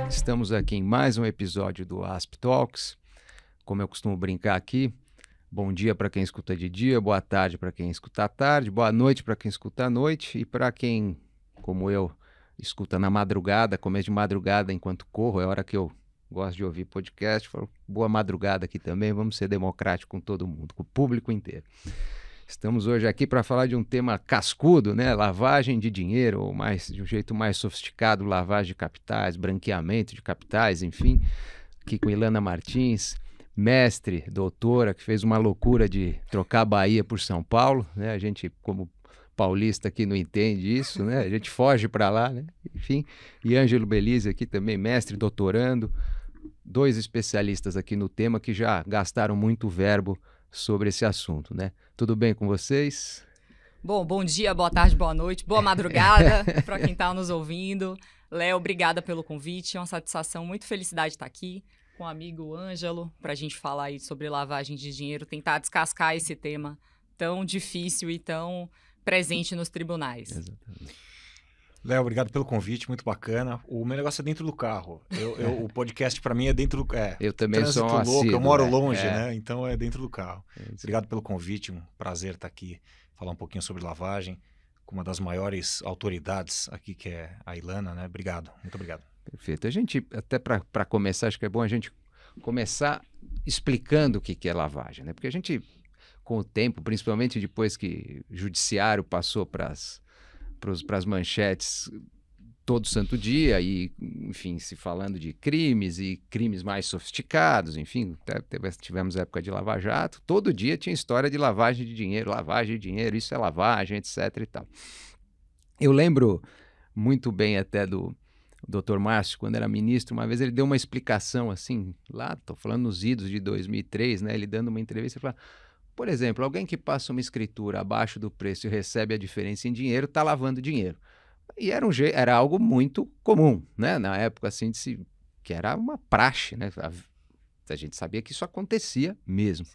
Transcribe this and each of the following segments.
Estamos aqui em mais um episódio do Asp Talks. Como eu costumo brincar aqui, bom dia para quem escuta de dia, boa tarde para quem escuta à tarde, boa noite para quem escuta à noite e para quem, como eu, escuta na madrugada, começo de madrugada enquanto corro, é hora que eu gosto de ouvir podcast, falo, boa madrugada aqui também, vamos ser democráticos com todo mundo, com o público inteiro. Estamos hoje aqui para falar de um tema cascudo, né? Lavagem de dinheiro, ou mais, de um jeito mais sofisticado, lavagem de capitais, branqueamento de capitais, enfim. Aqui com Ilana Martins, mestre, doutora, que fez uma loucura de trocar a Bahia por São Paulo, né? A gente, como paulista aqui, não entende isso, né? A gente foge para lá, né? Enfim. E Ângelo Belize aqui também, mestre, doutorando. Dois especialistas aqui no tema que já gastaram muito verbo sobre esse assunto, né? Tudo bem com vocês? Bom dia, boa tarde, boa noite, boa madrugada para quem está nos ouvindo. Léo, obrigada pelo convite, é uma satisfação, muita felicidade estar aqui com o amigo Ângelo para a gente falar aí sobre lavagem de dinheiro, tentar descascar esse tema tão difícil e tão presente nos tribunais. Exatamente. Léo, obrigado pelo convite, muito bacana. O meu negócio é dentro do carro. O podcast para mim é dentro do eu também sou um louco, assíduo, eu moro longe, né? Então é dentro do carro. Isso. Obrigado pelo convite, um prazer estar aqui, falar um pouquinho sobre lavagem, com uma das maiores autoridades aqui, que é a Ilana, né? Obrigado, muito obrigado. Perfeito. A gente, até para começar, acho que é bom a gente começar explicando o que é lavagem, né? Porque a gente, com o tempo, principalmente depois que o judiciário passou para as manchetes todo santo dia e, enfim, se falando de crimes e crimes mais sofisticados, enfim, tivemos época de Lava Jato, todo dia tinha história de lavagem de dinheiro, isso é lavagem, etc e tal. Eu lembro muito bem até do Dr. Márcio, quando era ministro, uma vez ele deu uma explicação assim, lá, estou falando nos idos de 2003, né, ele dando uma entrevista e falou, por exemplo, alguém que passa uma escritura abaixo do preço e recebe a diferença em dinheiro, está lavando dinheiro. E era algo muito comum, né? Na época, assim, que era uma praxe, né? A gente sabia que isso acontecia mesmo,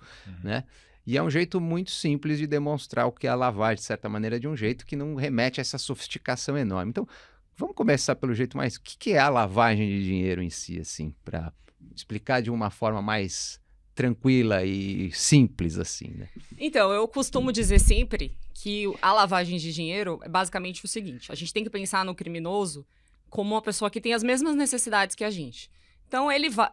né? E é um jeito muito simples de demonstrar o que é a lavagem, de certa maneira, de um jeito que não remete a essa sofisticação enorme. Então, vamos começar pelo jeito mais... O que é a lavagem de dinheiro em si, assim, para explicar de uma forma mais tranquila e simples, assim, né? Então, eu costumo dizer sempre que a lavagem de dinheiro é basicamente o seguinte, a gente tem que pensar no criminoso como uma pessoa que tem as mesmas necessidades que a gente. Então,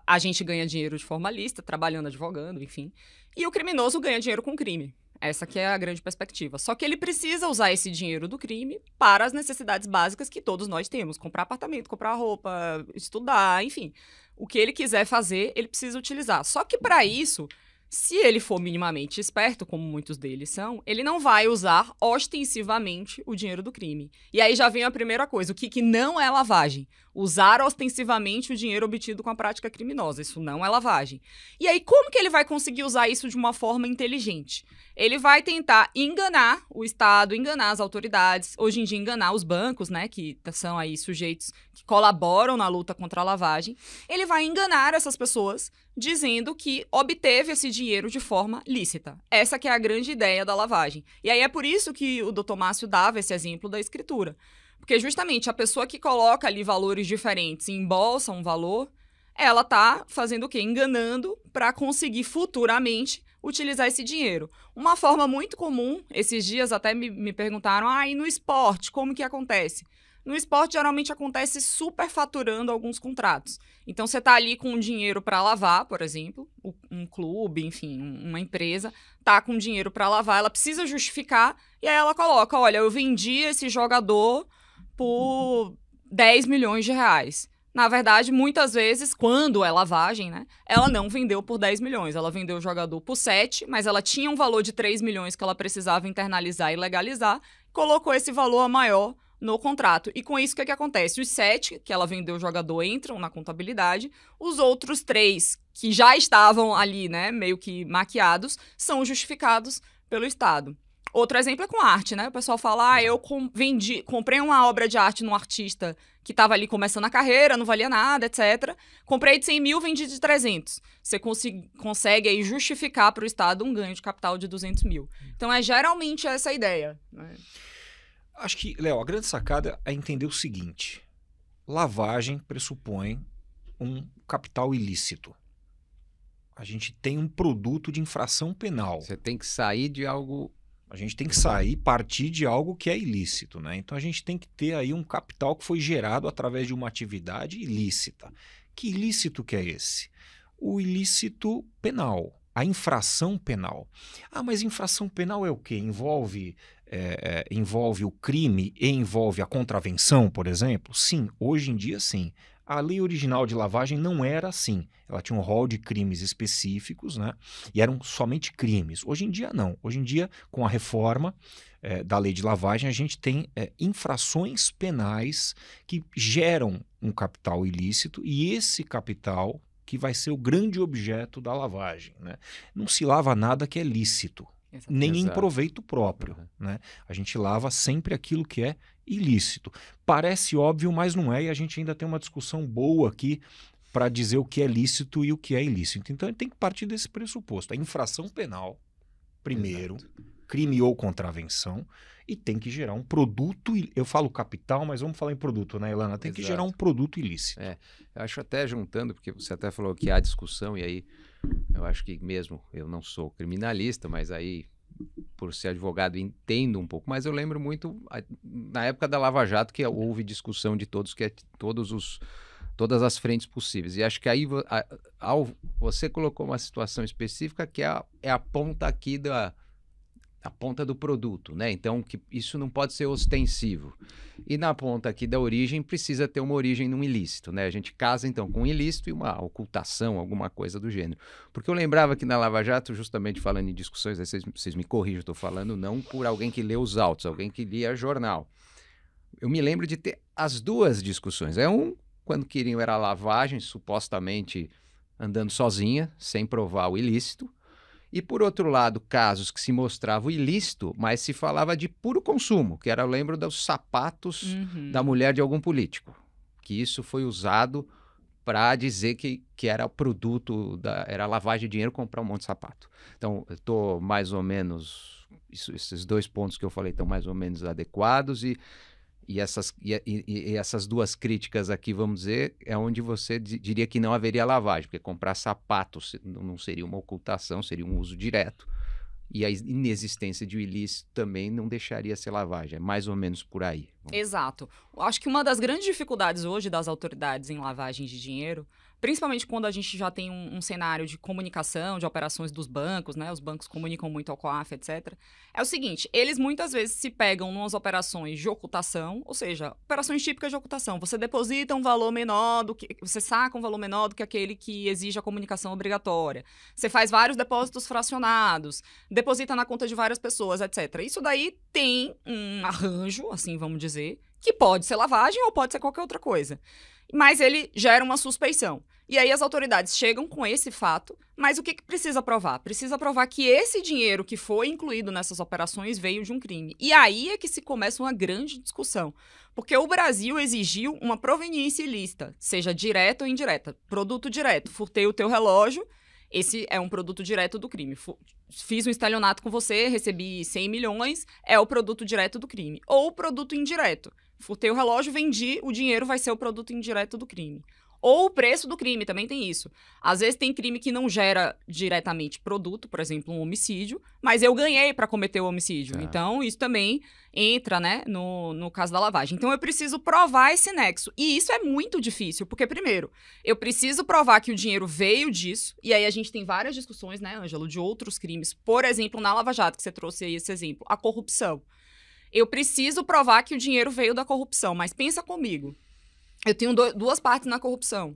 a gente ganha dinheiro de forma lícita, trabalhando, advogando, enfim, e o criminoso ganha dinheiro com crime. Essa que é a grande perspectiva. Só que ele precisa usar esse dinheiro do crime para as necessidades básicas que todos nós temos. Comprar apartamento, comprar roupa, estudar, enfim. O que ele quiser fazer, ele precisa utilizar. Só que para isso, se ele for minimamente esperto, como muitos deles são, ele não vai usar ostensivamente o dinheiro do crime. E aí já vem a primeira coisa, o que não é lavagem? Usar ostensivamente o dinheiro obtido com a prática criminosa. Isso não é lavagem. E aí, como que ele vai conseguir usar isso de uma forma inteligente? Ele vai tentar enganar o Estado, enganar as autoridades, hoje em dia enganar os bancos, né, que são aí sujeitos que colaboram na luta contra a lavagem. Ele vai enganar essas pessoas dizendo que obteve esse dinheiro de forma lícita. Essa que é a grande ideia da lavagem. E aí é por isso que o Dr. Márcio dava esse exemplo da escritura. Porque justamente a pessoa que coloca ali valores diferentes e embolsa um valor, ela tá fazendo o quê? Enganando para conseguir futuramente utilizar esse dinheiro. Uma forma muito comum, esses dias até me perguntaram, e no esporte, como que acontece? No esporte, geralmente acontece superfaturando alguns contratos. Então, você tá ali com dinheiro para lavar, por exemplo, um clube, enfim, uma empresa, tá com dinheiro para lavar, ela precisa justificar, e aí ela coloca, olha, eu vendi esse jogador por 10 milhões de reais. Na verdade, muitas vezes, quando é lavagem, né, ela não vendeu por 10 milhões. Ela vendeu o jogador por 7, mas ela tinha um valor de 3 milhões que ela precisava internalizar e legalizar, colocou esse valor maior no contrato. E com isso, o que acontece? Os 7 que ela vendeu o jogador entram na contabilidade, os outros 3 que já estavam ali, né, meio que maquiados, são justificados pelo Estado. Outro exemplo é com arte, né? O pessoal fala, eu comprei uma obra de arte num artista que estava ali começando a carreira, não valia nada, etc. Comprei de 100 mil, vendi de 300. Você consegue aí justificar para o Estado um ganho de capital de 200 mil. Então, é geralmente essa a ideia, né? Acho que, Léo, a grande sacada é entender o seguinte. Lavagem pressupõe um capital ilícito. A gente tem um produto de infração penal. Você tem que sair de algo... A gente tem que partir de algo que é ilícito, né? Então a gente tem que ter aí um capital que foi gerado através de uma atividade ilícita. Que ilícito que é esse? O ilícito penal, a infração penal. Ah, mas infração penal é o quê? Envolve o crime e envolve a contravenção, por exemplo? Sim, hoje em dia sim. A lei original de lavagem não era assim. Ela tinha um rol de crimes específicos, né? E eram somente crimes. Hoje em dia, não. Hoje em dia, com a reforma da lei de lavagem, a gente tem infrações penais que geram um capital ilícito e esse capital que vai ser o grande objeto da lavagem, né? Não se lava nada que é lícito, nem em proveito próprio, né? A gente lava sempre aquilo que é ilícito. Parece óbvio, mas não é, e a gente ainda tem uma discussão boa aqui para dizer o que é lícito e o que é ilícito. Então, tem que partir desse pressuposto. A infração penal, primeiro, crime ou contravenção, e tem que gerar um produto, eu falo capital, mas vamos falar em produto, né, Ilana? Tem que gerar um produto ilícito. Eu acho até juntando, porque você até falou que há discussão, e aí eu acho que mesmo, eu não sou criminalista, mas aí por ser advogado entendo um pouco, mas eu lembro muito na época da Lava Jato que houve discussão de todas as frentes possíveis, e acho que aí você colocou uma situação específica que é a ponta aqui a ponta do produto, né? Então, que isso não pode ser ostensivo. E na ponta aqui da origem, precisa ter uma origem num ilícito, né? A gente casa, então, com um ilícito e uma ocultação, alguma coisa do gênero. Porque eu lembrava que na Lava Jato, justamente falando em discussões, aí vocês me corrijam, estou falando não por alguém que lê os autos, alguém que lia jornal. Eu me lembro de ter as duas discussões. Quando queriam era a lavagem, supostamente andando sozinha, sem provar o ilícito. E, por outro lado, casos que se mostravam ilícito, mas se falava de puro consumo, que era, eu lembro, dos sapatos da mulher de algum político. Que isso foi usado para dizer que era produto, era lavagem de dinheiro comprar um monte de sapato. Então, eu estou mais ou menos... esses dois pontos que eu falei estão mais ou menos adequados e essas duas críticas aqui, vamos dizer, é onde você diria que não haveria lavagem, porque comprar sapatos não seria uma ocultação, seria um uso direto. E a inexistência de um ilícito também não deixaria ser lavagem. É mais ou menos por aí. Exato. Acho que uma das grandes dificuldades hoje das autoridades em lavagem de dinheiro, principalmente quando a gente já tem um cenário de comunicação, de operações dos bancos, né? Os bancos comunicam muito ao COAF, etc. É o seguinte, eles muitas vezes se pegam nas operações de ocultação, ou seja, operações típicas de ocultação. Você deposita um valor menor você saca um valor menor do que aquele que exige a comunicação obrigatória. Você faz vários depósitos fracionados, deposita na conta de várias pessoas, etc. Isso daí tem um arranjo, assim vamos dizer, que pode ser lavagem ou pode ser qualquer outra coisa. Mas ele gera uma suspeição. E aí as autoridades chegam com esse fato, mas o que precisa provar? Precisa provar que esse dinheiro que foi incluído nessas operações veio de um crime. E aí é que se começa uma grande discussão. Porque o Brasil exigiu uma proveniência ilícita, seja direta ou indireta. Produto direto, furtei o teu relógio, esse é um produto direto do crime. Fiz um estelionato com você, recebi 100 milhões, é o produto direto do crime. Ou produto indireto. Furtei o relógio, vendi, o dinheiro vai ser o produto indireto do crime. Ou o preço do crime, também tem isso. Às vezes tem crime que não gera diretamente produto, por exemplo, um homicídio, mas eu ganhei para cometer o homicídio. Então, isso também entra, né, no caso da lavagem. Então, eu preciso provar esse nexo. E isso é muito difícil, porque, primeiro, eu preciso provar que o dinheiro veio disso, e aí a gente tem várias discussões, né, Ângelo, de outros crimes. Por exemplo, na Lava Jato, que você trouxe aí esse exemplo, a corrupção. Eu preciso provar que o dinheiro veio da corrupção, mas pensa comigo. Eu tenho duas partes na corrupção.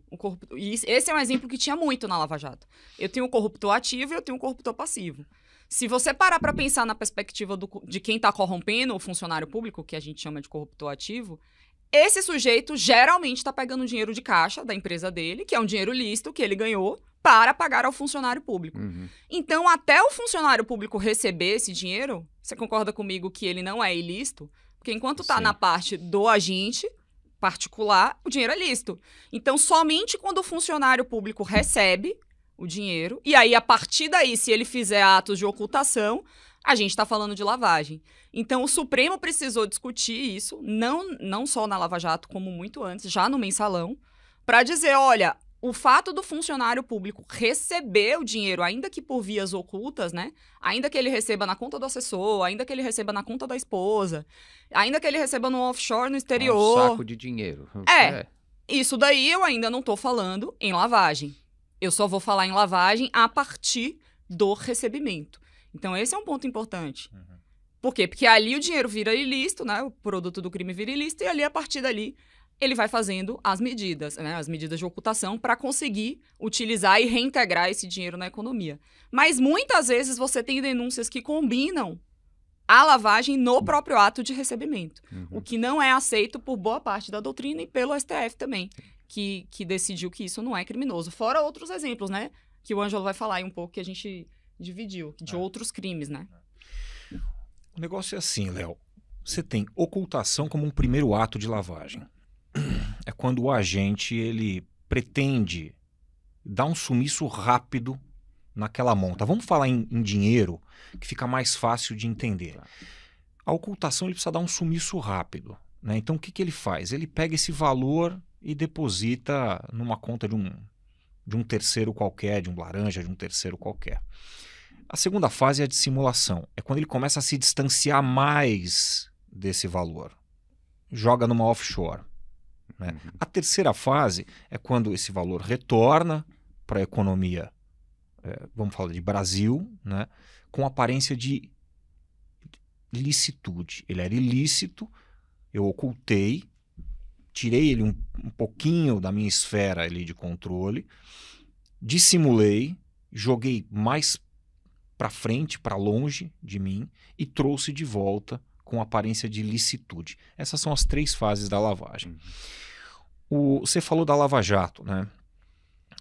E esse é um exemplo que tinha muito na Lava Jato. Eu tenho um corruptor ativo e eu tenho um corruptor passivo. Se você parar para pensar na perspectiva de quem está corrompendo o funcionário público, que a gente chama de corruptor ativo, esse sujeito geralmente está pegando dinheiro de caixa da empresa dele, que é um dinheiro lícito que ele ganhou, para pagar ao funcionário público. Então, até o funcionário público receber esse dinheiro, você concorda comigo que ele não é ilícito? Porque enquanto está na parte do agente particular, o dinheiro é lícito. Então, somente quando o funcionário público recebe o dinheiro, e aí, a partir daí, se ele fizer atos de ocultação, a gente está falando de lavagem. Então, o Supremo precisou discutir isso, não só na Lava Jato, como muito antes, já no Mensalão, para dizer, olha, o fato do funcionário público receber o dinheiro, ainda que por vias ocultas, né? Ainda que ele receba na conta do assessor, ainda que ele receba na conta da esposa, ainda que ele receba no offshore no exterior. Um saco de dinheiro. Isso daí eu ainda não tô falando em lavagem. Eu só vou falar em lavagem a partir do recebimento. Então, esse é um ponto importante. Por quê? Porque ali o dinheiro vira ilícito, né? O produto do crime vira ilícito, e ali, a partir dali, ele vai fazendo as medidas, né? As medidas de ocultação para conseguir utilizar e reintegrar esse dinheiro na economia. Mas muitas vezes você tem denúncias que combinam a lavagem no próprio ato de recebimento, o que não é aceito por boa parte da doutrina e pelo STF também, que decidiu que isso não é criminoso. Fora outros exemplos, né? Que o Ângelo vai falar aí um pouco, que a gente dividiu, de outros crimes, né? O negócio é assim, Léo. Você tem ocultação como um primeiro ato de lavagem. É quando o agente ele pretende dar um sumiço rápido naquela monta. Vamos falar em dinheiro, que fica mais fácil de entender. A ocultação ele precisa dar um sumiço rápido, né? Então o que ele faz? Ele pega esse valor e deposita numa conta de um terceiro qualquer, de um laranja, de um terceiro qualquer. A segunda fase é a dissimulação. É quando ele começa a se distanciar mais desse valor. Joga numa offshore. Né? A terceira fase é quando esse valor retorna para a economia, vamos falar de Brasil, né? Com aparência de licitude. Ele era ilícito, eu ocultei, tirei ele um pouquinho da minha esfera ali de controle, dissimulei, joguei mais para frente, para longe de mim e trouxe de volta com aparência de licitude. Essas são as 3 fases da lavagem. Você falou da Lava Jato, né?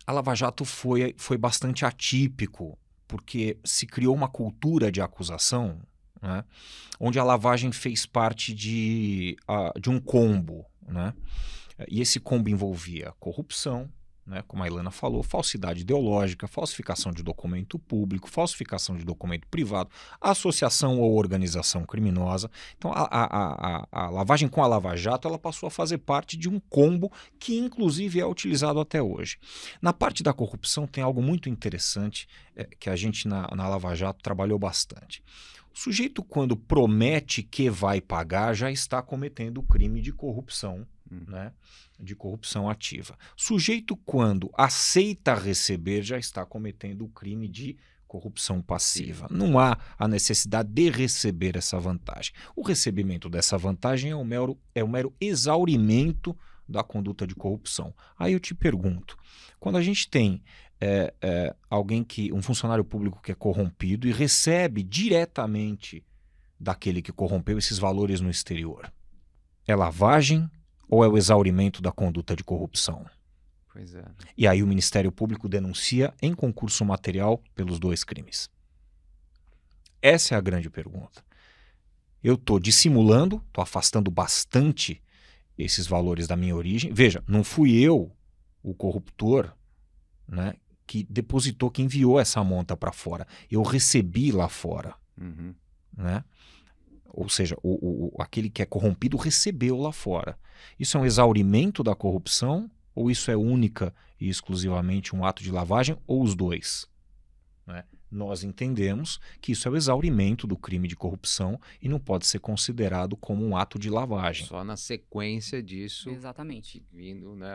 A Lava Jato foi bastante atípico, porque se criou uma cultura de acusação, né? Onde a lavagem fez parte de um combo, né? E esse combo envolvia corrupção, né, como a Ilana falou, falsidade ideológica, falsificação de documento público, falsificação de documento privado, associação ou organização criminosa. Então, a lavagem com a Lava Jato ela passou a fazer parte de um combo que, inclusive, é utilizado até hoje. Na parte da corrupção, tem algo muito interessante que a gente, na Lava Jato, trabalhou bastante. O sujeito, quando promete que vai pagar, já está cometendo o crime de corrupção, né? De corrupção ativa. Sujeito, quando aceita receber, já está cometendo o crime de corrupção passiva. Não há a necessidade de receber essa vantagem. O recebimento dessa vantagem é um mero exaurimento da conduta de corrupção. Aí eu te pergunto, quando a gente tem um funcionário público que é corrompido e recebe diretamente daquele que corrompeu esses valores no exterior, é lavagem ou é o exaurimento da conduta de corrupção? Pois é. E aí o Ministério Público denuncia em concurso material pelos 2 crimes. Essa é a grande pergunta. Eu estou dissimulando, estou afastando bastante esses valores da minha origem. Veja, não fui eu, o corruptor, né, que depositou, que enviou essa monta para fora. Eu recebi lá fora. Né? Ou seja, aquele que é corrompido recebeu lá fora. Isso é um exaurimento da corrupção ou isso é única e exclusivamente um ato de lavagem ou os 2? Né? Nós entendemos que isso é o exaurimento do crime de corrupção e não pode ser considerado como um ato de lavagem. Só na sequência disso. Exatamente. Vindo, né,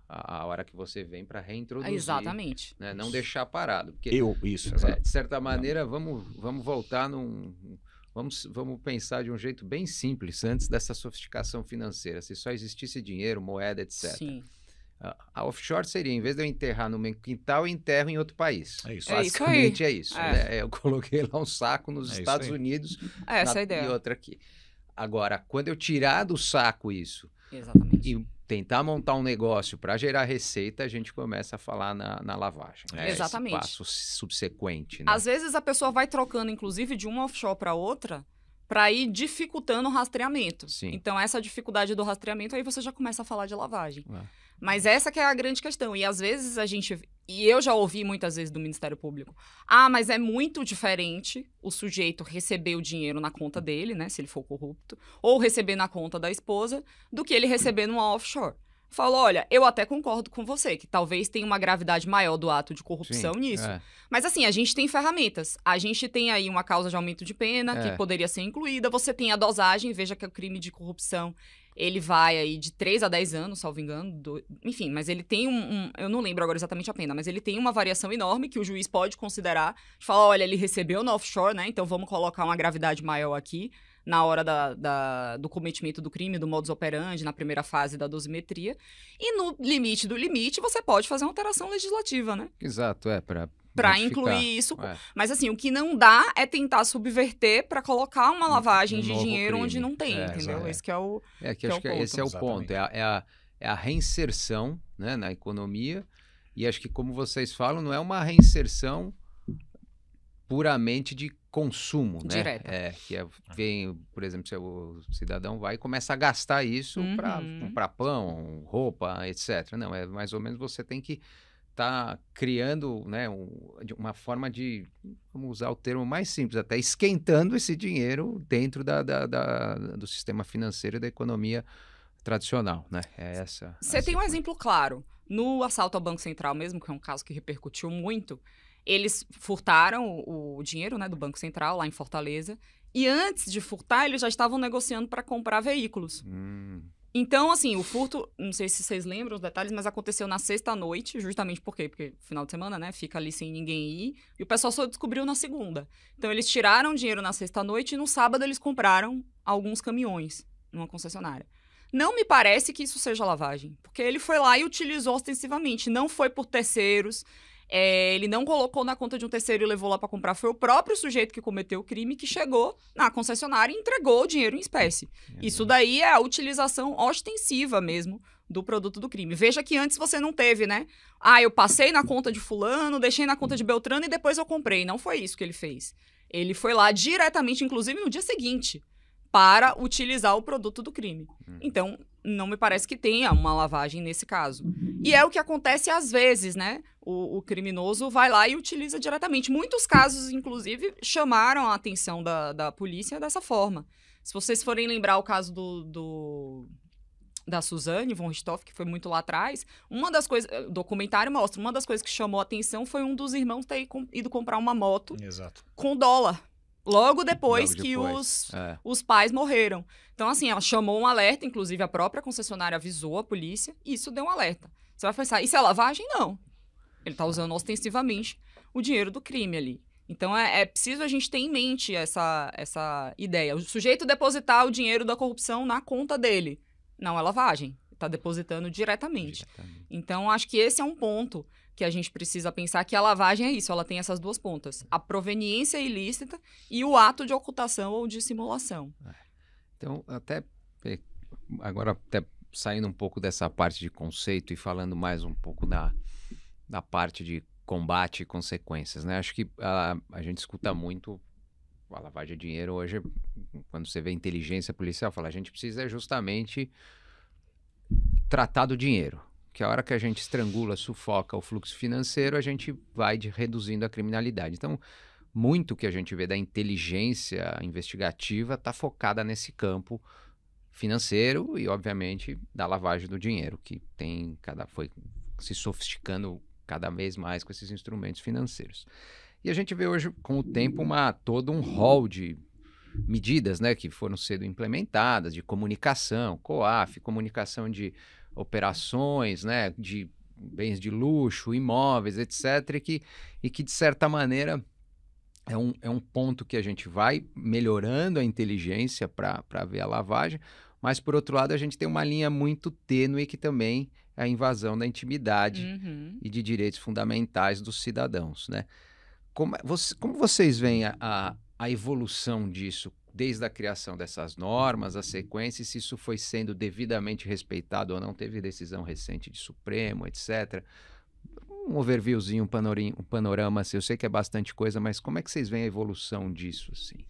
a hora que você vem para reintroduzir. Exatamente. Né, não deixar parado. Porque, Exato. De certa maneira, vamos voltar Vamos pensar de um jeito bem simples, antes dessa sofisticação financeira. Se só existisse dinheiro, moeda, etc. Sim. A offshore seria, em vez de eu enterrar no meu quintal, eu enterro em outro país. É isso. Basicamente é isso. Né? Eu coloquei lá um saco nos Estados Unidos essa é a ideia. E outra aqui. Agora, quando eu tirar do saco isso e tentar montar um negócio para gerar receita, a gente começa a falar na lavagem. Né? Exatamente. Esse passo subsequente. Né? Às vezes a pessoa vai trocando, inclusive, de uma offshore para outra, para ir dificultando o rastreamento. Sim. Então, essa dificuldade do rastreamento, aí você já começa a falar de lavagem. Mas essa que é a grande questão. E às vezes e eu já ouvi muitas vezes do Ministério Público, mas é muito diferente o sujeito receber o dinheiro na conta dele, né, se ele for corrupto, ou receber na conta da esposa, do que ele receber numa offshore. falo, olha, eu até concordo com você, que talvez tenha uma gravidade maior do ato de corrupção Sim, nisso. Mas assim, a gente tem ferramentas. A gente tem aí uma causa de aumento de pena, que poderia ser incluída. Você tem a dosagem, veja que o crime de corrupção, ele vai aí de 3 a 10 anos, salvo engano. Enfim, mas ele tem eu não lembro agora exatamente a pena, mas ele tem uma variação enorme que o juiz pode considerar. Fala, olha, ele recebeu no offshore, né? Então vamos colocar uma gravidade maior aqui na hora do cometimento do crime, do modus operandi, na primeira fase da dosimetria. E no limite do limite, você pode fazer uma alteração legislativa, né? Exato, Para incluir isso. Mas assim, o que não dá é tentar subverter para colocar uma lavagem de dinheiro crime. Onde não tem, entendeu? Esse que é o ponto. Esse é o ponto. É a reinserção, né, na economia. E acho que, como vocês falam, não é uma reinserção puramente de consumo, né? Direta. Vem, por exemplo, se o cidadão vai e começa a gastar isso para comprar pão, roupa, etc. Não, é mais ou menos você tem que estar criando, né, uma forma de, vamos usar o termo mais simples, até esquentando esse dinheiro dentro do sistema financeiro e da economia tradicional, né? Você tem um exemplo claro. No assalto ao Banco Central mesmo, que é um caso que repercutiu muito, eles furtaram o dinheiro, né, do Banco Central lá em Fortaleza. E antes de furtar, eles já estavam negociando para comprar veículos. Então, assim, o furto, não sei se vocês lembram os detalhes, mas aconteceu na sexta-noite, justamente por quê? Porque final de semana, né, fica ali sem ninguém ir, e o pessoal só descobriu na segunda. Então, eles tiraram dinheiro na sexta-noite e no sábado eles compraram alguns caminhões numa concessionária. Não me parece que isso seja lavagem, porque ele foi lá e utilizou ostensivamente, não foi por terceiros. Ele não colocou na conta de um terceiro e levou lá para comprar. Foi o próprio sujeito que cometeu o crime que chegou na concessionária e entregou o dinheiro em espécie. Isso daí é a utilização ostensiva mesmo do produto do crime. Veja que antes você não teve, né? Eu passei na conta de fulano, deixei na conta de Beltrano e depois eu comprei. Não foi isso que ele fez. Ele foi lá diretamente, inclusive no dia seguinte, para utilizar o produto do crime. Então, não me parece que tenha uma lavagem nesse caso. E é o que acontece às vezes, né? O criminoso vai lá e utiliza diretamente. Muitos casos, inclusive, chamaram a atenção da polícia dessa forma. Se vocês forem lembrar o caso da Suzane von Richthofen, que foi muito lá atrás, uma das coisas, o documentário mostra, uma das coisas que chamou a atenção foi um dos irmãos ter ido comprar uma moto com dólar. Logo depois que os pais morreram. Então, assim, ela chamou um alerta, inclusive a própria concessionária avisou a polícia, e isso deu um alerta. Você vai pensar, isso é lavagem? Não. Ele está usando ostensivamente o dinheiro do crime ali. Então, é preciso a gente ter em mente essa ideia. O sujeito depositar o dinheiro da corrupção na conta dele. Não é lavagem. Está depositando diretamente. Então, acho que esse é um ponto que a gente precisa pensar, que a lavagem é isso, ela tem essas duas pontas. A proveniência ilícita e o ato de ocultação ou de simulação. Então, agora até saindo um pouco dessa parte de conceito e falando mais um pouco da parte de combate e consequências, né? Acho que a gente escuta muito a lavagem de dinheiro hoje, quando você vê inteligência policial, fala, a gente precisa justamente tratar do dinheiro. Que a hora que a gente estrangula, sufoca o fluxo financeiro, a gente vai reduzindo a criminalidade. Então, muito que a gente vê da inteligência investigativa está focada nesse campo financeiro e, obviamente, da lavagem do dinheiro, que foi se sofisticando cada vez mais com esses instrumentos financeiros. E a gente vê hoje, com o tempo, todo um rol de medidas, né, que foram sendo implementadas, de comunicação, COAF, comunicação de operações, né, de bens de luxo, imóveis, etc., e que de certa maneira é um ponto que a gente vai melhorando a inteligência para ver a lavagem, mas por outro lado a gente tem uma linha muito tênue que também é a invasão da intimidade e de direitos fundamentais dos cidadãos, né? Como vocês veem a evolução disso desde a criação dessas normas, a sequência, se isso foi sendo devidamente respeitado ou não? Teve decisão recente de Supremo, etc. Um overviewzinho, um panorama, assim, eu sei que é bastante coisa, mas como é que vocês veem a evolução disso, assim?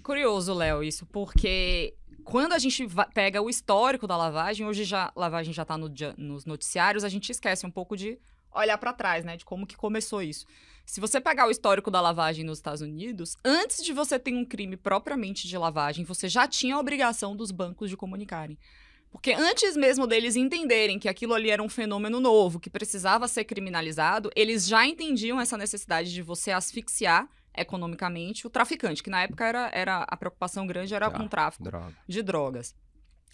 Curioso, Léo, isso, porque quando a gente pega o histórico da lavagem, hoje a lavagem já está nos noticiários, a gente esquece um pouco de olhar para trás, né, de como que começou isso. Se você pegar o histórico da lavagem nos Estados Unidos, antes de você ter um crime propriamente de lavagem, você já tinha a obrigação dos bancos de comunicarem. Porque antes mesmo deles entenderem que aquilo ali era um fenômeno novo, que precisava ser criminalizado, eles já entendiam essa necessidade de você asfixiar economicamente o traficante, que na época era a preocupação grande era com o tráfico de drogas.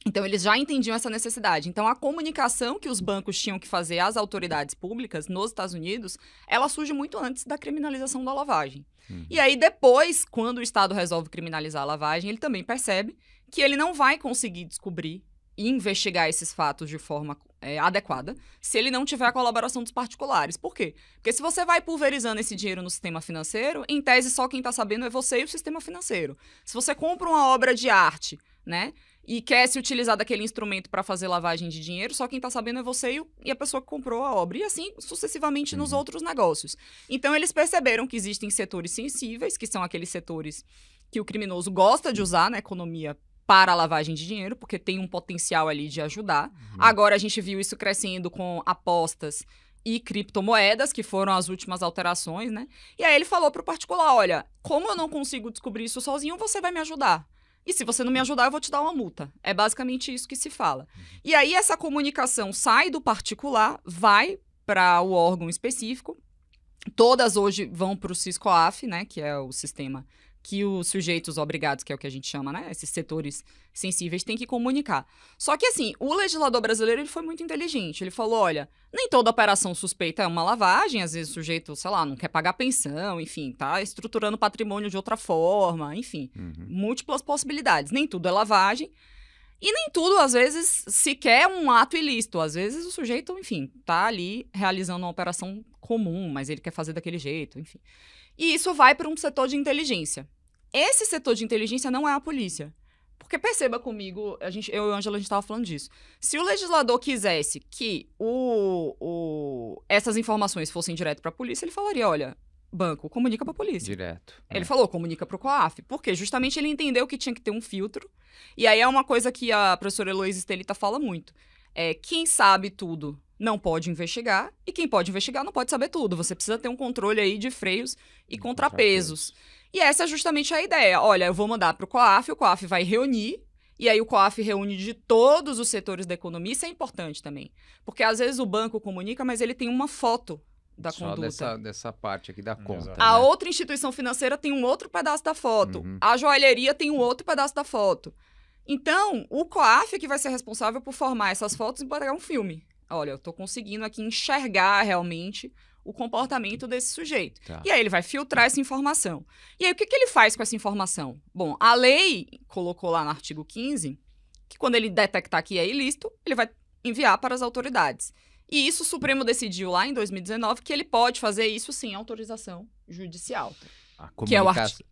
Então, eles já entendiam essa necessidade. Então, a comunicação que os bancos tinham que fazer às autoridades públicas nos Estados Unidos, ela surge muito antes da criminalização da lavagem. E aí, depois, quando o Estado resolve criminalizar a lavagem, ele também percebe que ele não vai conseguir descobrir e investigar esses fatos de forma adequada se ele não tiver a colaboração dos particulares. Por quê? Porque se você vai pulverizando esse dinheiro no sistema financeiro, em tese só quem está sabendo é você e o sistema financeiro. Se você compra uma obra de arte, né, e quer se utilizar daquele instrumento para fazer lavagem de dinheiro, só quem está sabendo é você e a pessoa que comprou a obra. E assim, sucessivamente, nos outros negócios. Então, eles perceberam que existem setores sensíveis, que são aqueles setores que o criminoso gosta de usar na economia para a lavagem de dinheiro, porque tem um potencial ali de ajudar. Agora, a gente viu isso crescendo com apostas e criptomoedas, que foram as últimas alterações, né? E aí ele falou para o particular, olha, como eu não consigo descobrir isso sozinho, você vai me ajudar. E se você não me ajudar, eu vou te dar uma multa. É basicamente isso que se fala. E aí essa comunicação sai do particular, vai para o órgão específico. Todas hoje vão para o SIS-COAF, né, que é o sistema que os sujeitos obrigados, que é o que a gente chama, né, esses setores sensíveis, têm que comunicar. Só que, assim, o legislador brasileiro ele foi muito inteligente. Ele falou, olha, nem toda operação suspeita é uma lavagem, às vezes o sujeito, sei lá, não quer pagar pensão, enfim, tá estruturando patrimônio de outra forma, enfim, múltiplas possibilidades. Nem tudo é lavagem e nem tudo, às vezes, sequer é um ato ilícito. Às vezes o sujeito, enfim, tá ali realizando uma operação comum, mas ele quer fazer daquele jeito, enfim. E isso vai para um setor de inteligência. Esse setor de inteligência não é a polícia. Porque perceba comigo, eu e o Ângelo, a gente estava falando disso. Se o legislador quisesse que essas informações fossem direto para a polícia, ele falaria, olha, banco, comunica para a polícia. Direto. Ele falou, comunica para o COAF. Por quê? Justamente ele entendeu que tinha que ter um filtro. E aí é uma coisa que a professora Heloísa Estelita fala muito. Quem sabe tudo não pode investigar, e quem pode investigar não pode saber tudo. Você precisa ter um controle aí de freios e contrapesos. E essa é justamente a ideia. Olha, eu vou mandar para o COAF vai reunir, e aí o COAF reúne de todos os setores da economia. Isso é importante também. Porque às vezes o banco comunica, mas ele tem uma foto da conduta. Só dessa parte aqui da conta. A outra instituição financeira tem um outro pedaço da foto. A joalheria tem um outro pedaço da foto. Então, o COAF é que vai ser responsável por formar essas fotos e pegar um filme. Olha, eu estou conseguindo aqui enxergar realmente o comportamento desse sujeito. Tá. E aí ele vai filtrar essa informação. E aí o que ele faz com essa informação? Bom, a lei colocou lá no artigo 15 que quando ele detectar que é ilícito, ele vai enviar para as autoridades. E isso o Supremo decidiu lá em 2019 que ele pode fazer isso sem autorização judicial. Que é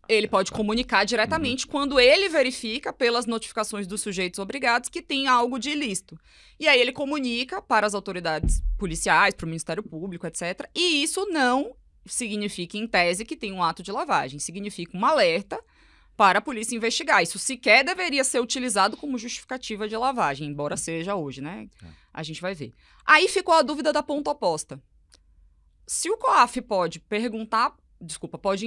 ele pode comunicar diretamente quando ele verifica pelas notificações dos sujeitos obrigados que tem algo de ilícito. E aí ele comunica para as autoridades policiais, para o Ministério Público, etc. E isso não significa, em tese, que tem um ato de lavagem. Significa um alerta para a polícia investigar. Isso sequer deveria ser utilizado como justificativa de lavagem, embora seja hoje, né? A gente vai ver. Aí ficou a dúvida da ponta oposta. Se o COAF pode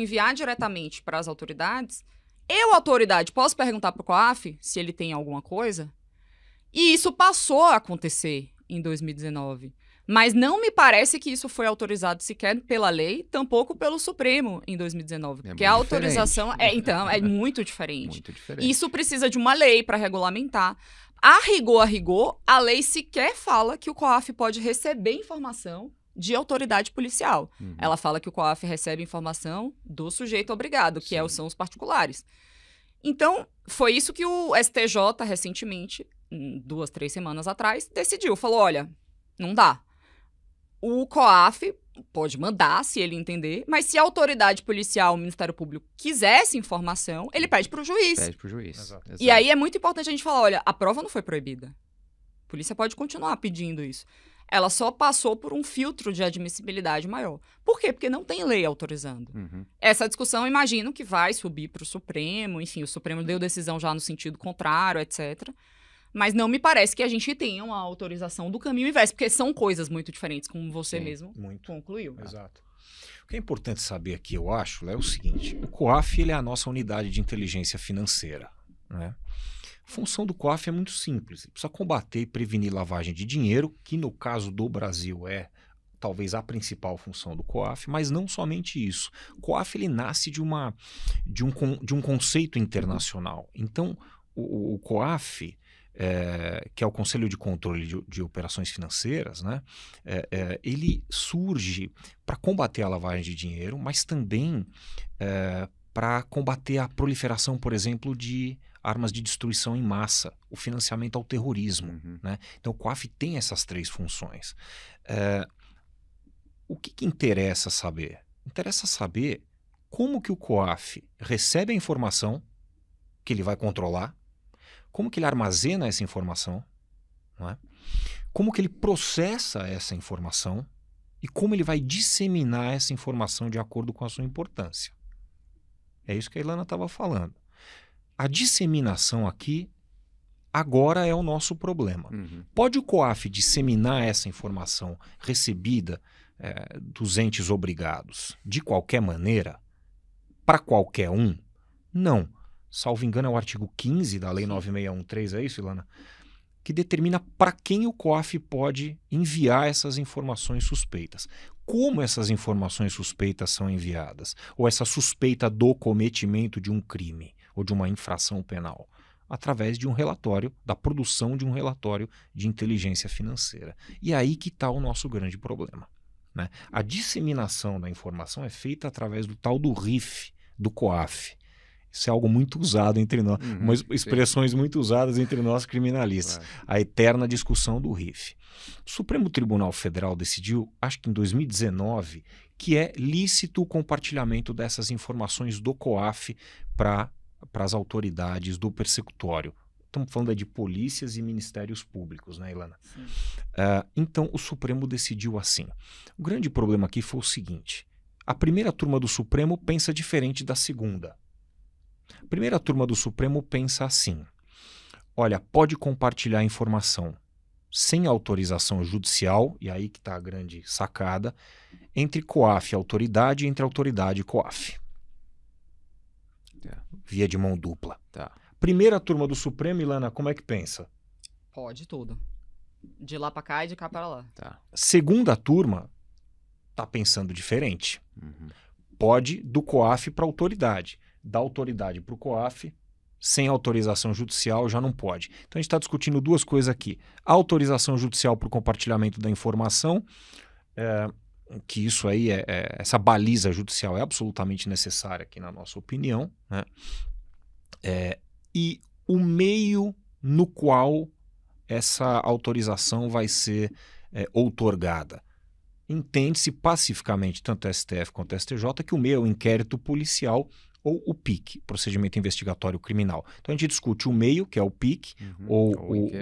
enviar diretamente para as autoridades, eu, autoridade, posso perguntar para o COAF se ele tem alguma coisa? E isso passou a acontecer em 2019. Mas não me parece que isso foi autorizado sequer pela lei, tampouco pelo Supremo em 2019. Porque a autorização... é muito diferente. Muito diferente. Isso precisa de uma lei para regulamentar. A rigor, a lei sequer fala que o COAF pode receber informação de autoridade policial. Ela fala que o COAF recebe informação do sujeito obrigado, que são os particulares. Então, foi isso que o STJ, recentemente, 2, 3 semanas atrás, decidiu. Falou, olha, não dá. O COAF pode mandar, se ele entender, mas se a autoridade policial, o Ministério Público, quisesse informação, ele pede para o juiz. Pede para o juiz. Exato. E aí é muito importante a gente falar, olha, a prova não foi proibida. A polícia pode continuar pedindo isso. Ela só passou por um filtro de admissibilidade maior. Por quê? Porque não tem lei autorizando. Essa discussão, imagino que vai subir para o Supremo, enfim, o Supremo deu decisão já no sentido contrário, etc. Mas não me parece que a gente tenha uma autorização do caminho inverso, porque são coisas muito diferentes, como você mesmo concluiu. Exato. O que é importante saber aqui, eu acho, é o seguinte, o COAF ele é a nossa unidade de inteligência financeira, né? A função do COAF é muito simples. Ele precisa combater e prevenir lavagem de dinheiro, que no caso do Brasil é talvez a principal função do COAF, mas não somente isso. O COAF ele nasce de um conceito internacional. Então, o COAF, que é o Conselho de Controle de Operações Financeiras, né, ele surge para combater a lavagem de dinheiro, mas também para combater a proliferação, por exemplo, de armas de destruição em massa, o financiamento ao terrorismo. Né? Então, o COAF tem essas 3 funções. O que interessa saber? Interessa saber como que o COAF recebe a informação que ele vai controlar, como que ele armazena essa informação, não é? Como que ele processa essa informação e como ele vai disseminar essa informação de acordo com a sua importância. É isso que a Ilana estava falando. A disseminação aqui agora é o nosso problema. Pode o COAF disseminar essa informação recebida dos entes obrigados de qualquer maneira, para qualquer um? Não. Salvo engano, é o artigo 15 da Lei 9613, é isso, Ilana? Que determina para quem o COAF pode enviar essas informações suspeitas. Como essas informações suspeitas são enviadas? Ou essa suspeita do cometimento de um crime ou de uma infração penal? Através de um relatório, da produção de um relatório de inteligência financeira. E aí que está o nosso grande problema. Né? A disseminação da informação é feita através do tal do RIF, do COAF. Isso é algo muito usado entre nós, expressões muito usadas entre nós criminalistas. Claro. A eterna discussão do RIF. O Supremo Tribunal Federal decidiu, acho que em 2019, que é lícito o compartilhamento dessas informações do COAF para as autoridades do persecutório. Estamos falando de polícias e ministérios públicos, né, Ilana? Então, o Supremo decidiu assim. O grande problema aqui foi o seguinte. A primeira turma do Supremo pensa diferente da segunda. A primeira turma do Supremo pensa assim: olha, pode compartilhar informação sem autorização judicial, e aí que está a grande sacada, entre COAF e autoridade e entre autoridade e COAF. Via de mão dupla. Primeira turma do Supremo, Ilana, como é que pensa? Pode tudo. De lá para cá e de cá para lá. Segunda turma está pensando diferente. Pode do COAF para autoridade. Da autoridade para o COAF, sem autorização judicial, já não pode. Então a gente está discutindo 2 coisas aqui. A autorização judicial para o compartilhamento da informação, que isso aí, essa baliza judicial é absolutamente necessária aqui na nossa opinião, né? E o meio no qual essa autorização vai ser outorgada. Entende-se pacificamente, tanto o STF quanto o STJ, que o meio é o inquérito policial ou o PIC, Procedimento Investigatório Criminal. Então a gente discute o meio, que é o PIC, ou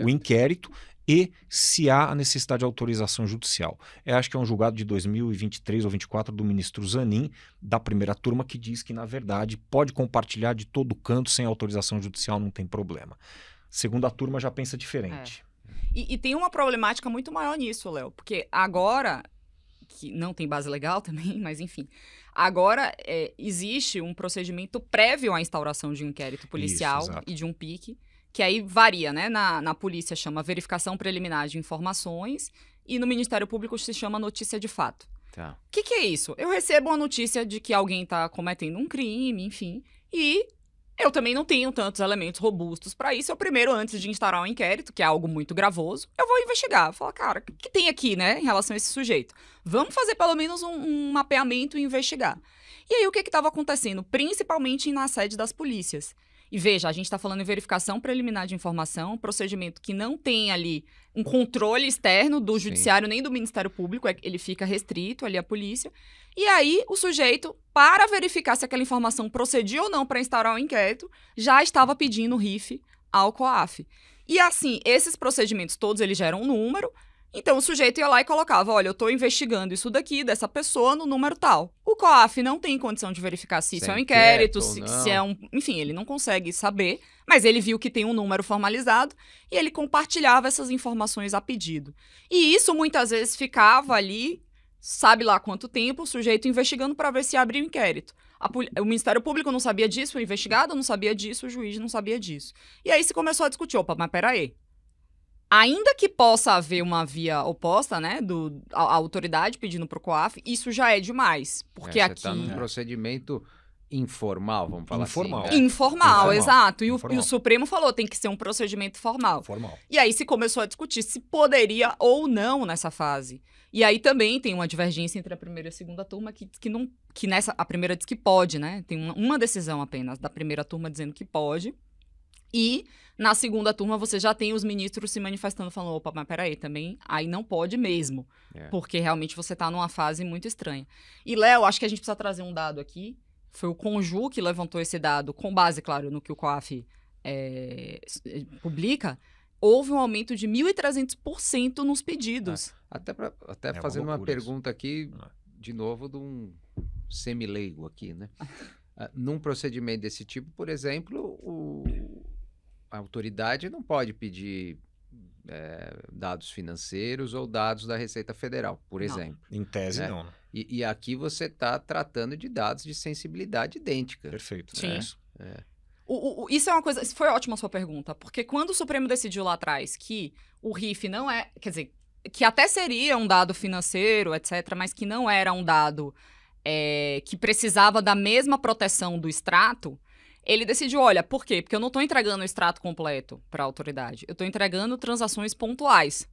o inquérito, e se há a necessidade de autorização judicial. Acho que é um julgado de 2023 ou 2024 do ministro Zanin, da primeira turma, que diz que, na verdade, pode compartilhar de todo canto sem autorização judicial, não tem problema. Segunda turma já pensa diferente. E tem uma problemática muito maior nisso, Léo, porque agora, que não tem base legal também, mas enfim, agora existe um procedimento prévio à instauração de um inquérito policial e de um PIC, que aí varia, né? Na polícia chama verificação preliminar de informações e no Ministério Público se chama notícia de fato. O que é isso? Eu recebo uma notícia de que alguém está cometendo um crime, enfim, e eu também não tenho tantos elementos robustos para isso. Eu primeiro, antes de instaurar um inquérito, que é algo muito gravoso, eu vou investigar. Falar, cara, o que tem aqui, né, em relação a esse sujeito? Vamos fazer pelo menos um mapeamento e investigar. E aí, o que estava acontecendo? Principalmente na sede das polícias. E veja, a gente está falando em verificação preliminar de informação, procedimento que não tem ali um controle externo do judiciário nem do Ministério Público, ele fica restrito ali à polícia. E aí, o sujeito, para verificar se aquela informação procedia ou não para instaurar um inquérito, já estava pedindo RIF ao COAF. E assim, esses procedimentos todos, eles geram um número. Então, o sujeito ia lá e colocava, olha, eu estou investigando isso daqui, dessa pessoa, no número tal. O COAF não tem condição de verificar se isso é um inquérito, se é um... Enfim, ele não consegue saber, mas ele viu que tem um número formalizado e ele compartilhava essas informações a pedido. E isso, muitas vezes, ficava ali, sabe lá quanto tempo, o sujeito investigando para ver se abre um inquérito. O Ministério Público não sabia disso, o investigado não sabia disso, o juiz não sabia disso. E aí se começou a discutir, opa, mas peraí. Ainda que possa haver uma via oposta, né, a autoridade pedindo pro COAF, isso já é demais. Porque Você aqui... está num procedimento informal, vamos falar Informal. assim. Né? Informal, exato. E Informal. o Supremo falou, tem que ser um procedimento formal. Formal. E aí se começou a discutir se poderia ou não nessa fase. E aí também tem uma divergência entre a primeira e a segunda turma que nessa a primeira diz que pode, né? Tem uma decisão apenas da primeira turma dizendo que pode. E na segunda turma você já tem os ministros se manifestando, falando, opa, mas peraí, também aí não pode mesmo. Porque realmente você está numa fase muito estranha. E, Léo, acho que a gente precisa trazer um dado aqui. Foi o Conju que levantou esse dado, com base, claro, no que o COAF publica. Houve um aumento de 1.300% nos pedidos. Até fazendo uma pergunta aqui, de novo, de um semileigo aqui, né? Num procedimento desse tipo, por exemplo, a autoridade não pode pedir dados financeiros ou dados da Receita Federal, por exemplo. Em tese, né? não. Né? E aqui você está tratando de dados de sensibilidade idêntica. Perfeito. Sim. Isso. Isso é uma coisa... Foi ótima a sua pergunta, porque quando o Supremo decidiu lá atrás que o RIF não é... Quer dizer, que até seria um dado financeiro, etc., mas que não era um dado que precisava da mesma proteção do extrato, ele decidiu, olha, por quê? Porque eu não estou entregando o extrato completo para a autoridade, eu estou entregando transações pontuais.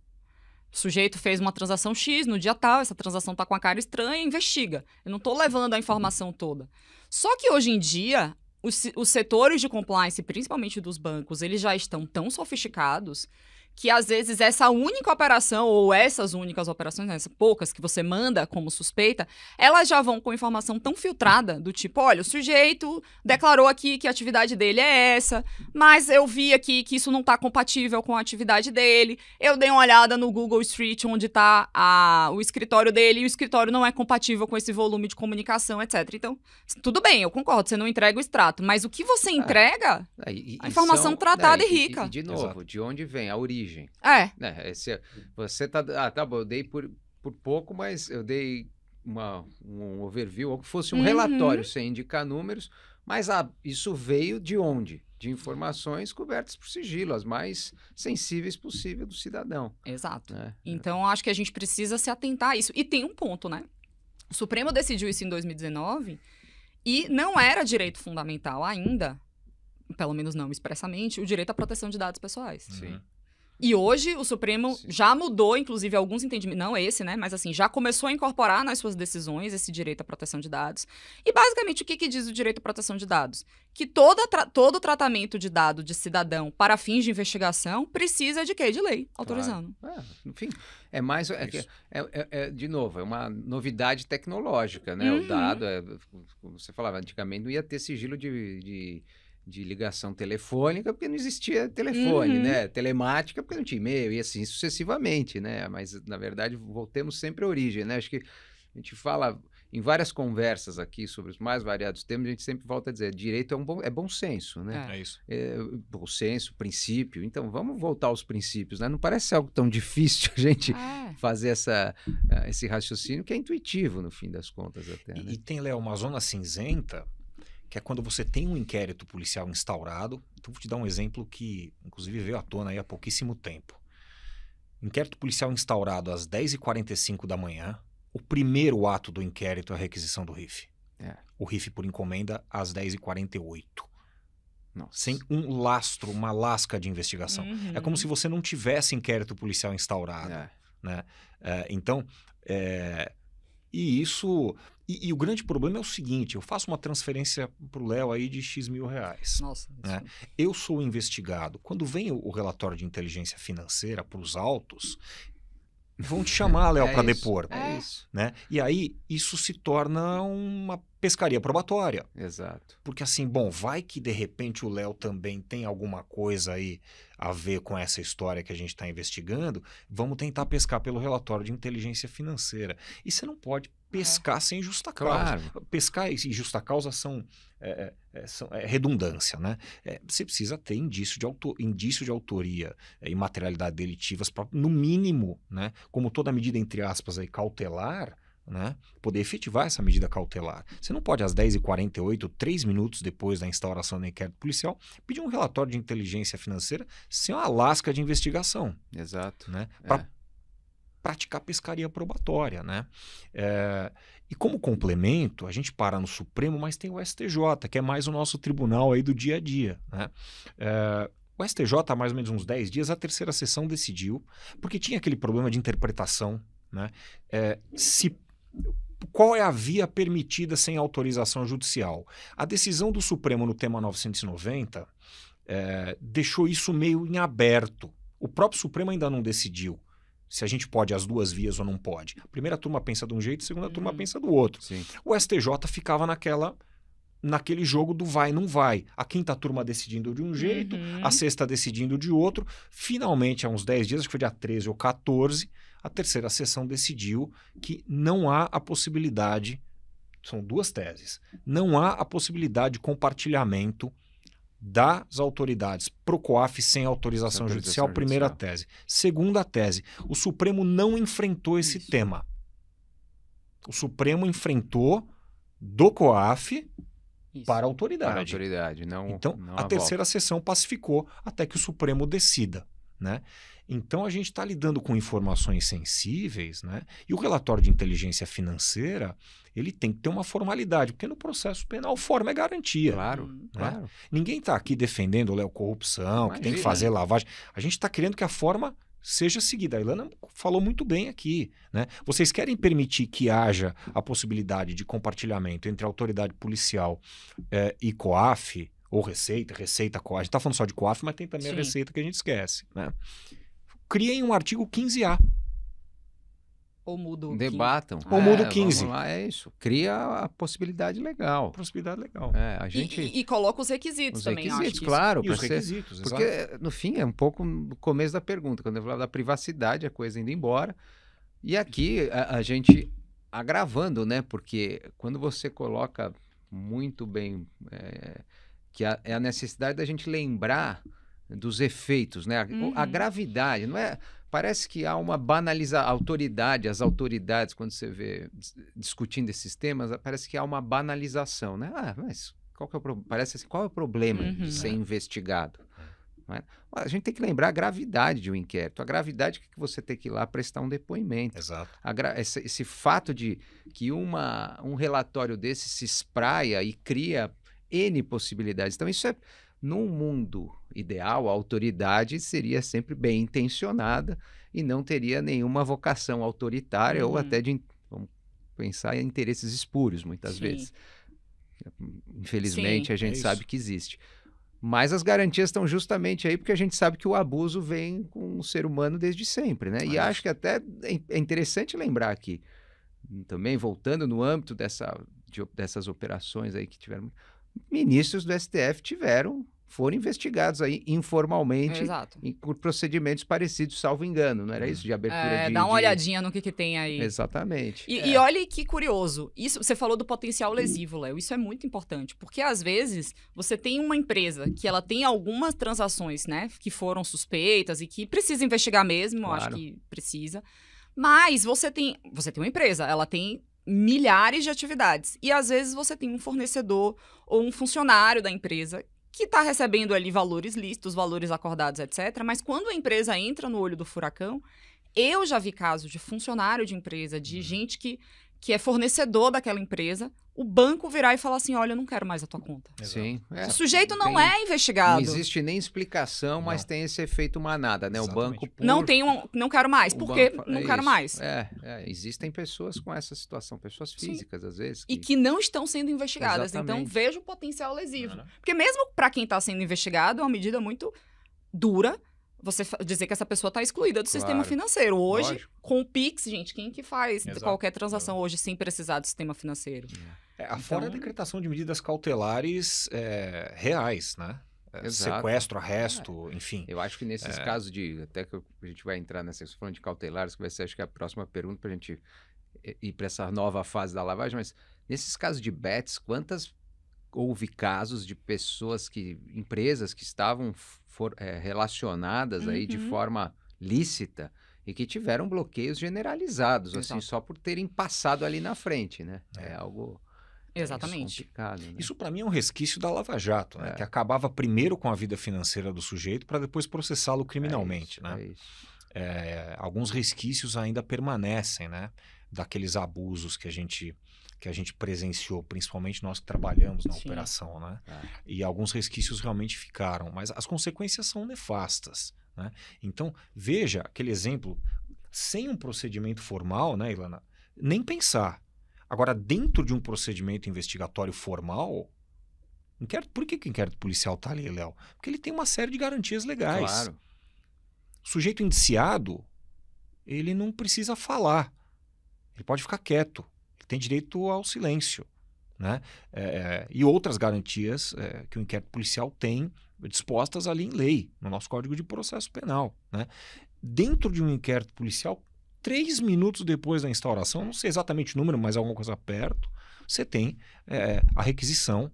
O sujeito fez uma transação X no dia tal, essa transação está com a cara estranha, investiga. Eu não estou levando a informação toda. Só que hoje em dia, os setores de compliance, principalmente dos bancos, eles já estão tão sofisticados que, às vezes, essa única operação, ou essas únicas operações, né, essas poucas que você manda como suspeita, elas já vão com informação tão filtrada, do tipo, olha, o sujeito declarou aqui que a atividade dele é essa, mas eu vi aqui que isso não está compatível com a atividade dele, eu dei uma olhada no Google Street, onde está o escritório dele, e o escritório não é compatível com esse volume de comunicação, etc. Então, tudo bem, eu concordo, você não entrega o extrato, mas o que você entrega, a informação tratada e rica. E de novo, exato. De onde vem a origem? Você tá bom, eu dei por pouco, mas eu dei um overview, ou que fosse um relatório sem indicar números, mas isso veio de onde? De informações cobertas por sigilo, as mais sensíveis possível do cidadão. Exato. Então, acho que a gente precisa se atentar a isso. E tem um ponto, né? O Supremo decidiu isso em 2019 e não era direito fundamental ainda, pelo menos não expressamente, o direito à proteção de dados pessoais. Sim. E hoje o Supremo já mudou, inclusive, alguns entendimentos, não esse, né, mas assim, já começou a incorporar nas suas decisões esse direito à proteção de dados. E basicamente o que diz o direito à proteção de dados? Que todo tratamento de dado de cidadão para fins de investigação precisa de quê? De lei, autorizando. Claro. Enfim, é mais... de novo, é uma novidade tecnológica, né? O dado, como você falava, antigamente não ia ter sigilo de ligação telefônica, porque não existia telefone, né? Telemática, porque não tinha e-mail, e assim sucessivamente, né? Mas, na verdade, voltemos sempre à origem, né? Acho que a gente fala em várias conversas aqui sobre os mais variados temas, a gente sempre volta a dizer, direito é bom senso, né? É isso. Bom senso, princípio. Então, vamos voltar aos princípios, né? Não parece algo tão difícil a gente fazer esse raciocínio, que é intuitivo, no fim das contas, até, né? E tem, Léo, uma zona cinzenta, que é quando você tem um inquérito policial instaurado. Então, vou te dar um exemplo que, inclusive, veio à tona aí há pouquíssimo tempo. Inquérito policial instaurado às 10h45 da manhã, o primeiro ato do inquérito é a requisição do RIF. O RIF por encomenda às 10h48. Sem um lastro, uma lasca de investigação. É como se você não tivesse inquérito policial instaurado. Né? Então, e isso... E o grande problema é o seguinte, eu faço uma transferência para o Léo aí de X mil reais. Nossa, né? Eu sou investigado. Quando vem o relatório de inteligência financeira para os autos, vão te chamar, Léo, para depor. Isso. Né? E aí, isso se torna uma pescaria probatória. Exato. Porque assim, bom, vai que de repente o Léo também tem alguma coisa aí a ver com essa história que a gente está investigando, vamos tentar pescar pelo relatório de inteligência financeira. E você não pode pescar sem justa causa. Claro. Pescar e justa causa são redundância, né? Você precisa ter indício de autoria e materialidade delitivas, no mínimo, né? Como toda medida, entre aspas, aí, cautelar, né, poder efetivar essa medida cautelar. Você não pode, às 10h48, 3 minutos depois da instauração do inquérito policial, pedir um relatório de inteligência financeira sem uma lasca de investigação. Exato. Né, para praticar pescaria probatória. Né? E como complemento, a gente para no Supremo, mas tem o STJ, que é mais o nosso tribunal aí do dia a dia. Né? O STJ, há mais ou menos uns 10 dias, a terceira sessão decidiu, porque tinha aquele problema de interpretação, né? Qual é a via permitida sem autorização judicial? A decisão do Supremo no tema 990 deixou isso meio em aberto. O próprio Supremo ainda não decidiu se a gente pode as duas vias ou não pode. A primeira turma pensa de um jeito, a segunda turma pensa do outro. Sim. O STJ ficava naquele jogo do vai, não vai. A quinta turma decidindo de um jeito, a sexta decidindo de outro. Finalmente, há uns 10 dias, acho que foi dia 13 ou 14, a terceira sessão decidiu que não há a possibilidade, são duas teses, não há a possibilidade de compartilhamento das autoridades pro COAF sem autorização judicial, primeira tese. Segunda tese, o Supremo não enfrentou esse tema. O Supremo enfrentou do COAF para a autoridade. Para a autoridade, não. Então, não a terceira sessão pacificou até que o Supremo decida. Né? Então, a gente está lidando com informações sensíveis, né? E o relatório de inteligência financeira, ele tem que ter uma formalidade, porque no processo penal forma é garantia. Claro, né? claro. Ninguém está aqui defendendo corrupção, que tem que fazer lavagem. A gente está querendo que a forma seja seguida. A Ilana falou muito bem aqui. Né? Vocês querem permitir que haja a possibilidade de compartilhamento entre a autoridade policial e COAF, ou Receita, COAF. A gente está falando só de COAF, mas tem também a Receita que a gente esquece. Né? Criem um artigo 15A. Ou muda o Debatam. Ou muda o 15. Vamos lá, é isso. Cria a possibilidade legal. Possibilidade legal. A gente... e coloca os requisitos também. Requisitos, acho claro. E os requisitos, porque, no fim, é um pouco no começo da pergunta. Quando eu falava da privacidade, a coisa indo embora. E aqui a gente agravando, né? Porque quando você coloca muito bem que é a necessidade da gente lembrar dos efeitos, né? A gravidade, não é... Parece que há uma banalização, as autoridades, quando você vê discutindo esses temas, parece que há uma banalização, né? Mas qual que é o problema? Parece assim, qual é o problema de ser investigado? Não é? A gente tem que lembrar a gravidade de um inquérito, a gravidade que você tem que ir lá prestar um depoimento. Exato. Esse fato de que um relatório desse se espraia e cria N possibilidades. Então, isso é... Num mundo ideal, a autoridade seria sempre bem intencionada e não teria nenhuma vocação autoritária ou até vamos pensar em interesses espúrios, muitas vezes. Infelizmente, a gente sabe que existe. Mas as garantias estão justamente aí porque a gente sabe que o abuso vem com o ser humano desde sempre, né? E acho que até é interessante lembrar aqui, também voltando no âmbito dessas operações aí que tiveram, ministros do STF foram investigados aí informalmente por procedimentos parecidos, salvo engano, não era isso? De abertura dá uma olhadinha no que tem aí. Exatamente. E olha que curioso, isso, você falou do potencial lesivo, Léo, isso é muito importante, porque às vezes você tem uma empresa que ela tem algumas transações, né, que foram suspeitas e que precisa investigar mesmo, eu acho que precisa, mas você tem uma empresa, ela tem milhares de atividades, e às vezes você tem um fornecedor ou um funcionário da empresa que está recebendo ali valores lícitos, valores acordados, etc. Mas quando a empresa entra no olho do furacão, eu já vi casos de funcionário de empresa, de gente que é fornecedor daquela empresa, o banco virar e falar assim, olha, eu não quero mais a tua conta. Sim. O sujeito não é investigado. Não existe nem explicação, mas tem esse efeito manada, né? Exatamente. O banco... Não quero mais. Por quê? Não quero mais. Existem pessoas com essa situação, pessoas físicas, às vezes. E que não estão sendo investigadas. Exatamente. Então, veja o potencial lesivo. Porque mesmo para quem está sendo investigado, é uma medida muito dura você dizer que essa pessoa está excluída do sistema financeiro. Hoje, com o Pix, gente, quem que faz qualquer transação hoje sem precisar do sistema financeiro? Fora a decretação de medidas cautelares reais, né? Sequestro, arresto, enfim. Eu acho que nesses casos até que a gente vai entrar nessa questão de cautelares, que vai ser, acho que a próxima pergunta para a gente ir para essa nova fase da lavagem, mas nesses casos de bets, houve casos de pessoas empresas que estavam relacionadas aí de forma lícita e que tiveram bloqueios generalizados, assim, Exato. só por terem passado ali na frente, né? É algo Exatamente. complicado, né? Isso para mim é um resquício da Lava Jato, né? É. Que acabava primeiro com a vida financeira do sujeito para depois processá-lo criminalmente, É né? isso. Alguns resquícios ainda permanecem, né? Daqueles abusos que a gente presenciou, principalmente nós que trabalhamos na Sim. operação, né? É. E alguns resquícios realmente ficaram, mas as consequências são nefastas, né? Então, veja aquele exemplo, sem um procedimento formal, né, Ilana? Nem pensar. Agora, dentro de um procedimento investigatório formal, por que o inquérito policial está ali, Léo? Porque ele tem uma série de garantias legais. Claro. O sujeito indiciado, ele não precisa falar. Ele pode ficar quieto. Ele tem direito ao silêncio, né? E outras garantias que o inquérito policial tem dispostas ali em lei, no nosso Código de Processo Penal, né? Dentro de um inquérito policial, 3 minutos depois da instauração, não sei exatamente o número, mas alguma coisa perto, você tem a requisição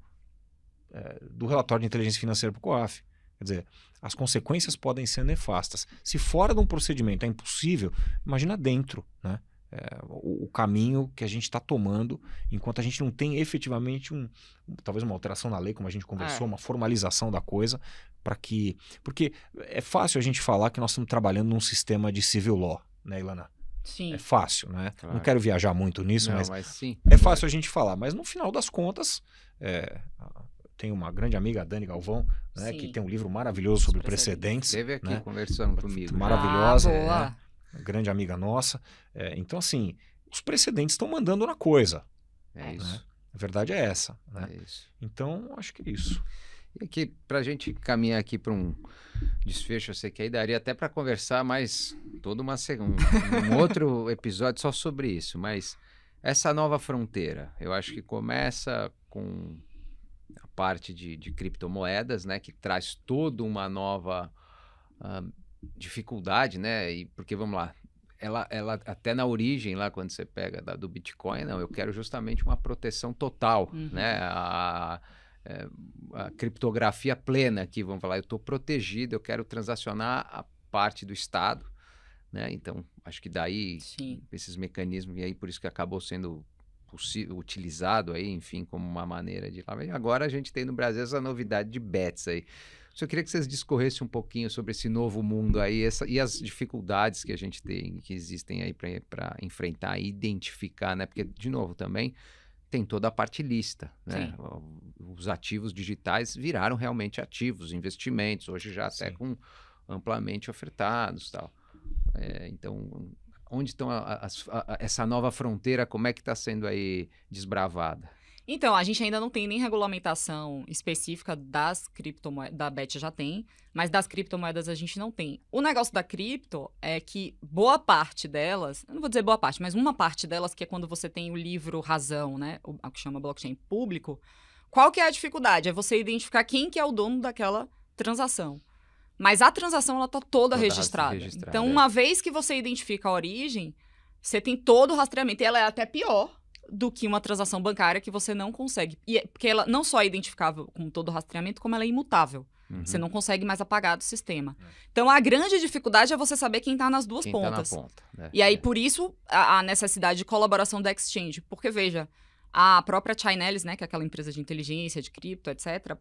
do relatório de inteligência financeira para o COAF. Quer dizer, as consequências podem ser nefastas. Se fora de um procedimento é impossível, imagina dentro, né? O caminho que a gente está tomando enquanto a gente não tem efetivamente talvez uma alteração na lei, como a gente conversou, uma formalização da coisa, porque é fácil a gente falar que nós estamos trabalhando num sistema de civil law, né, Ilana? Sim. É fácil, né? Claro. Não quero viajar muito nisso, Não, mas sim. é fácil a gente falar. Mas no final das contas, tem uma grande amiga, a Dani Galvão, né, que Sim. tem um livro maravilhoso sobre Precedentes. precedentes. Esteve aqui né? conversando comigo. Maravilhosa. Boa. Grande amiga nossa. Então, assim, os precedentes estão mandando na coisa. É isso. Né? A verdade é essa. Né? É isso. Então, acho que é isso. E aqui, para a gente caminhar aqui para um desfecho, eu sei que aí daria até para conversar mais todo um outro episódio só sobre isso, mas essa nova fronteira, eu acho que começa com a parte de criptomoedas, né, que traz toda uma nova dificuldade, né, porque vamos lá, ela até na origem lá, quando você pega do Bitcoin, não, eu quero justamente uma proteção total, né, a criptografia plena aqui, vamos falar, eu estou protegido, eu quero transacionar a parte do Estado, né? Então, acho que daí, Sim. esses mecanismos, e aí por isso que acabou sendo utilizado aí, enfim, como uma maneira de... E agora a gente tem no Brasil essa novidade de bets aí. Só queria que vocês discorressem um pouquinho sobre esse novo mundo aí e as dificuldades que a gente tem, que existem aí para enfrentar e identificar, né? Porque, de novo, também tem toda a parte lícita, né? Os ativos digitais viraram realmente ativos, investimentos, hoje já até com amplamente ofertados e tal. Então, onde estão essa nova fronteira, como é que está sendo aí desbravada? Então, a gente ainda não tem nem regulamentação específica das criptomoedas, da BET já tem, mas das criptomoedas a gente não tem. O negócio da cripto é que boa parte delas, eu não vou dizer boa parte, mas uma parte delas, que é quando você tem o livro razão, né, o que chama blockchain público, qual que é a dificuldade? É você identificar quem que é o dono daquela transação. Mas a transação, ela está toda registrada. Então, uma vez que você identifica a origem, você tem todo o rastreamento, e ela é até pior do que uma transação bancária que você não consegue. Porque ela não só é identificável com todo o rastreamento, como ela é imutável. Você não consegue mais apagar do sistema. Então, a grande dificuldade é você saber quem está nas duas pontas. Tá na ponta, né? E aí, por isso, a necessidade de colaboração da exchange. Porque, veja, a própria Chainalysis, né, que é aquela empresa de inteligência, de cripto, etc.,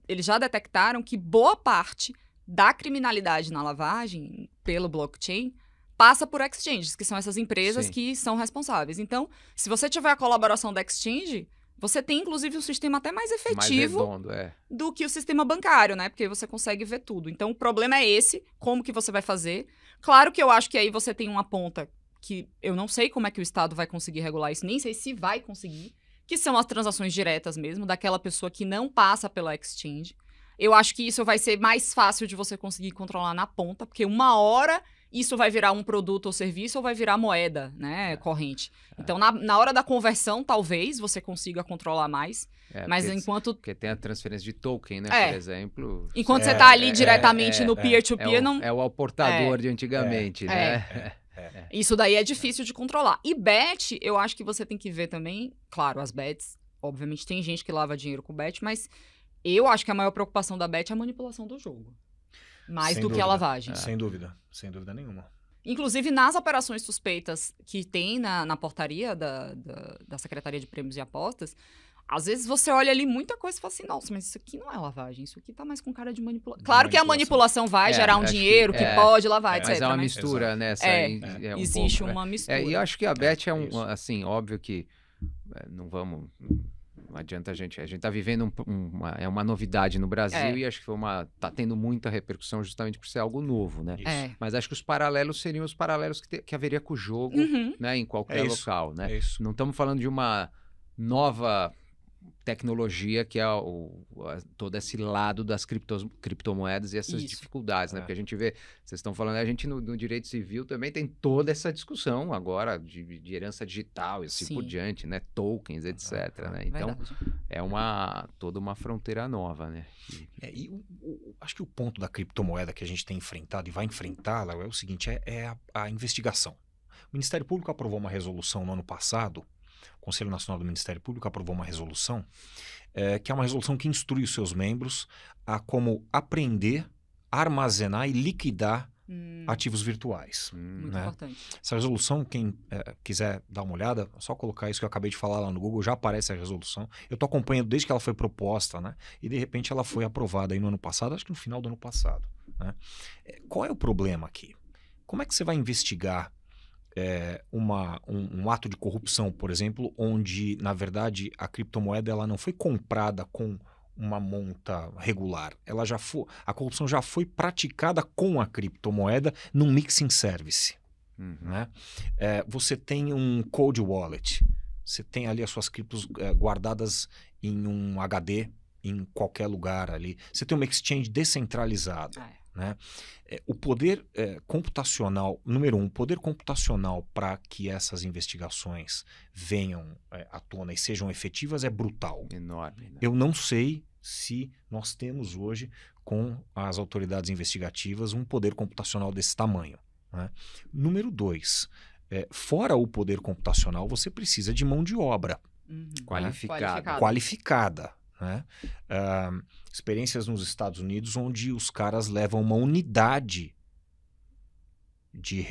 eles já detectaram que boa parte da criminalidade na lavagem, pelo blockchain, passa por exchanges, que são essas empresas que são responsáveis. Então, se você tiver a colaboração da exchange, você tem, inclusive, um sistema até mais efetivo mais redondo, do que o sistema bancário, né? Porque você consegue ver tudo. Então, o problema é esse, como que você vai fazer. Claro que eu acho que aí você tem uma ponta que eu não sei como é que o Estado vai conseguir regular isso, nem sei se vai conseguir, que são as transações diretas mesmo, daquela pessoa que não passa pela exchange. Eu acho que isso vai ser mais fácil de você conseguir controlar na ponta, porque uma hora isso vai virar um produto ou serviço ou vai virar moeda, né, corrente. Então, na hora da conversão, talvez você consiga controlar mais, mas enquanto... Porque tem a transferência de token, né, por exemplo. Enquanto você está ali diretamente no peer-to-peer, não... É o aportador de antigamente, né? Isso daí é difícil de controlar. E bet, eu acho que você tem que ver também, claro, as bets, obviamente tem gente que lava dinheiro com bet, mas eu acho que a maior preocupação da bet é a manipulação do jogo. Mais do que a lavagem. Sem dúvida nenhuma. Inclusive, nas operações suspeitas que tem na portaria da Secretaria de Prêmios e Apostas, às vezes você olha ali muita coisa e fala assim, nossa, mas isso aqui não é lavagem, isso aqui tá mais com cara de manipulação. Claro que a manipulação vai gerar um dinheiro que pode lavar, etc. Mas é uma mistura, né? Existe uma mistura. E eu acho que a Beth assim, óbvio que não adianta a gente tá vivendo uma novidade no Brasil e acho que tá tendo muita repercussão justamente por ser algo novo, né? Mas acho que os paralelos seriam os paralelos que haveria com o jogo, né? Em qualquer local, né? Não estamos falando de uma nova tecnologia que é todo esse lado das criptomoedas e essas dificuldades, né? Porque a gente vê, vocês estão falando, a gente no direito civil também tem toda essa discussão agora de herança digital e assim por diante, né? Tokens, etc, né? Então, toda uma fronteira nova, né? Acho que o ponto da criptomoeda que a gente tem enfrentado e vai enfrentá-la é o seguinte, é a investigação. O Ministério Público aprovou uma resolução no ano passado. O Conselho Nacional do Ministério Público aprovou uma resolução, que é uma resolução que instrui os seus membros a como apreender, armazenar e liquidar ativos virtuais. Muito importante. Essa resolução, quem quiser dar uma olhada, é só colocar isso que eu acabei de falar lá no Google, já aparece a resolução. Eu estou acompanhando desde que ela foi proposta, né? E de repente ela foi aprovada aí no ano passado, acho que no final do ano passado. Né? Qual é o problema aqui? Como é que você vai investigar um ato de corrupção, por exemplo, onde, na verdade, a criptomoeda ela não foi comprada com uma monta regular. A corrupção já foi praticada com a criptomoeda num mixing service. Né? Você tem um cold wallet, você tem ali as suas criptos guardadas em um HD, em qualquer lugar ali. Você tem uma exchange descentralizada. Né? O poder computacional, número 1, o poder computacional para que essas investigações venham à tona e sejam efetivas é brutal. Enorme. Né? Eu não sei se nós temos hoje, com as autoridades investigativas, um poder computacional desse tamanho. Né? Número 2, fora o poder computacional, você precisa de mão de obra qualificada. Né? Experiências nos Estados Unidos onde os caras levam uma unidade de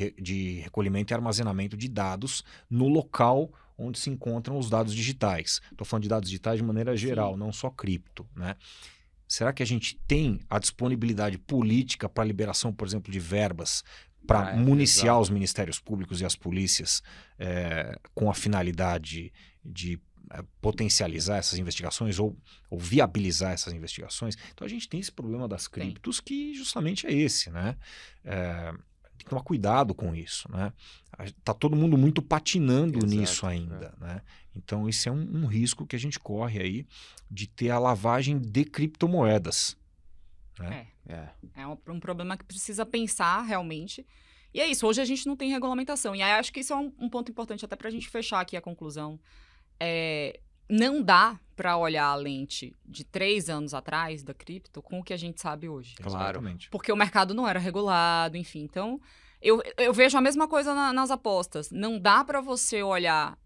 recolhimento e armazenamento de dados no local onde se encontram os dados digitais. Estou falando de dados digitais de maneira geral, não só cripto. Né? Será que a gente tem a disponibilidade política para liberação, por exemplo, de verbas para municiar os ministérios públicos e as polícias com a finalidade de potencializar essas investigações ou viabilizar essas investigações? Então a gente tem esse problema das criptos que justamente é esse, né? Tem que tomar cuidado com isso, né? Tá todo mundo muito patinando nisso ainda, né? Então esse é um risco que a gente corre aí de ter a lavagem de criptomoedas. Né? É um problema que precisa pensar realmente. E é isso, hoje a gente não tem regulamentação. E aí acho que isso é um ponto importante até para a gente fechar aqui a conclusão. Não dá para olhar a lente de 3 anos atrás da cripto com o que a gente sabe hoje. Claro. Porque o mercado não era regulado, enfim. Então, eu vejo a mesma coisa nas apostas. Não dá para você olhar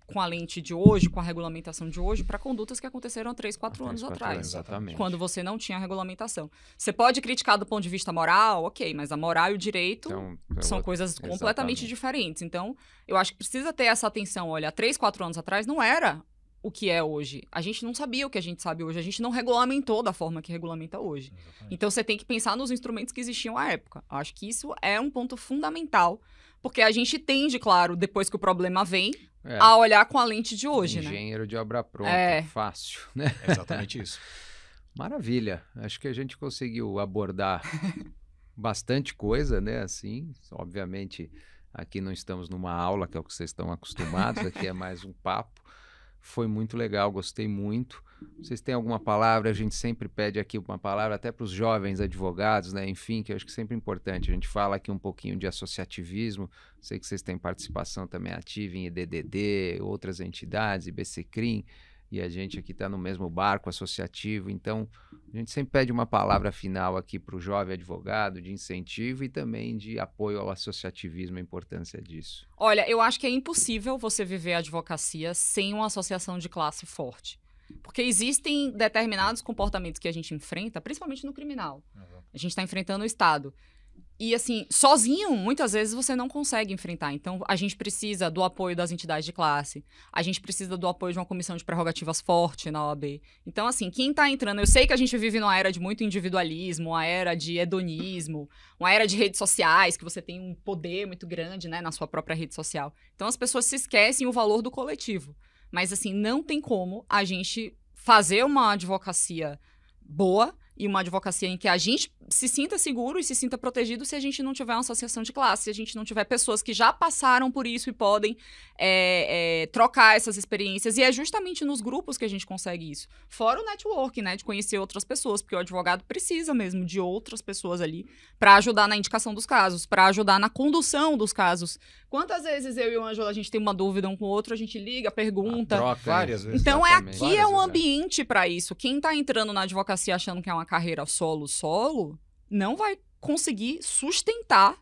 com a lente de hoje, com a regulamentação de hoje, para condutas que aconteceram 3, 4 anos atrás. Exatamente. Quando você não tinha regulamentação. Você pode criticar do ponto de vista moral, ok, mas a moral e o direito são coisas completamente diferentes. Então, eu acho que precisa ter essa atenção. Olha, 3, 4 anos atrás não era o que é hoje. A gente não sabia o que a gente sabe hoje. A gente não regulamentou da forma que regulamenta hoje. Exatamente. Então, você tem que pensar nos instrumentos que existiam à época. Eu acho que isso é um ponto fundamental, porque a gente tende, claro, depois que o problema vem, a olhar com a lente de hoje, Engenheiro de obra pronta, fácil, né? É exatamente isso. Maravilha. Acho que a gente conseguiu abordar bastante coisa, né? Assim, obviamente, aqui não estamos numa aula, que é o que vocês estão acostumados, aqui é mais um papo. Foi muito legal, gostei muito. Vocês têm alguma palavra? A gente sempre pede aqui uma palavra até para os jovens advogados, né? Enfim, que eu acho que é sempre importante. A gente fala aqui um pouquinho de associativismo. Sei que vocês têm participação também ativa em EDDD, outras entidades, IBCCRIM, e a gente aqui está no mesmo barco associativo. Então, a gente sempre pede uma palavra final aqui para o jovem advogado, de incentivo e também de apoio ao associativismo, a importância disso. Olha, eu acho que é impossível você viver a advocacia sem uma associação de classe forte. Porque existem determinados comportamentos que a gente enfrenta, principalmente no criminal. A gente está enfrentando o Estado. E, assim, sozinho, muitas vezes você não consegue enfrentar. Então, a gente precisa do apoio das entidades de classe. A gente precisa do apoio de uma comissão de prerrogativas forte na OAB. Então, assim, quem tá entrando... Eu sei que a gente vive numa era de muito individualismo, uma era de hedonismo, uma era de redes sociais, que você tem um poder muito grande, né, na sua própria rede social. Então, as pessoas se esquecem o valor do coletivo. Mas, assim, não tem como a gente fazer uma advocacia boa e uma advocacia em que a gente se sinta seguro e se sinta protegido se a gente não tiver uma associação de classe, se a gente não tiver pessoas que já passaram por isso e podem trocar essas experiências. E é justamente nos grupos que a gente consegue isso. Fora o network, né? De conhecer outras pessoas, porque o advogado precisa mesmo de outras pessoas ali para ajudar na indicação dos casos, para ajudar na condução dos casos. Quantas vezes eu e o Ângelo, a gente tem uma dúvida um com o outro, a gente liga, pergunta. Troca, várias vezes. Então, exatamente. aqui é um ambiente para isso. Quem tá entrando na advocacia achando que é uma carreira solo, não vai conseguir sustentar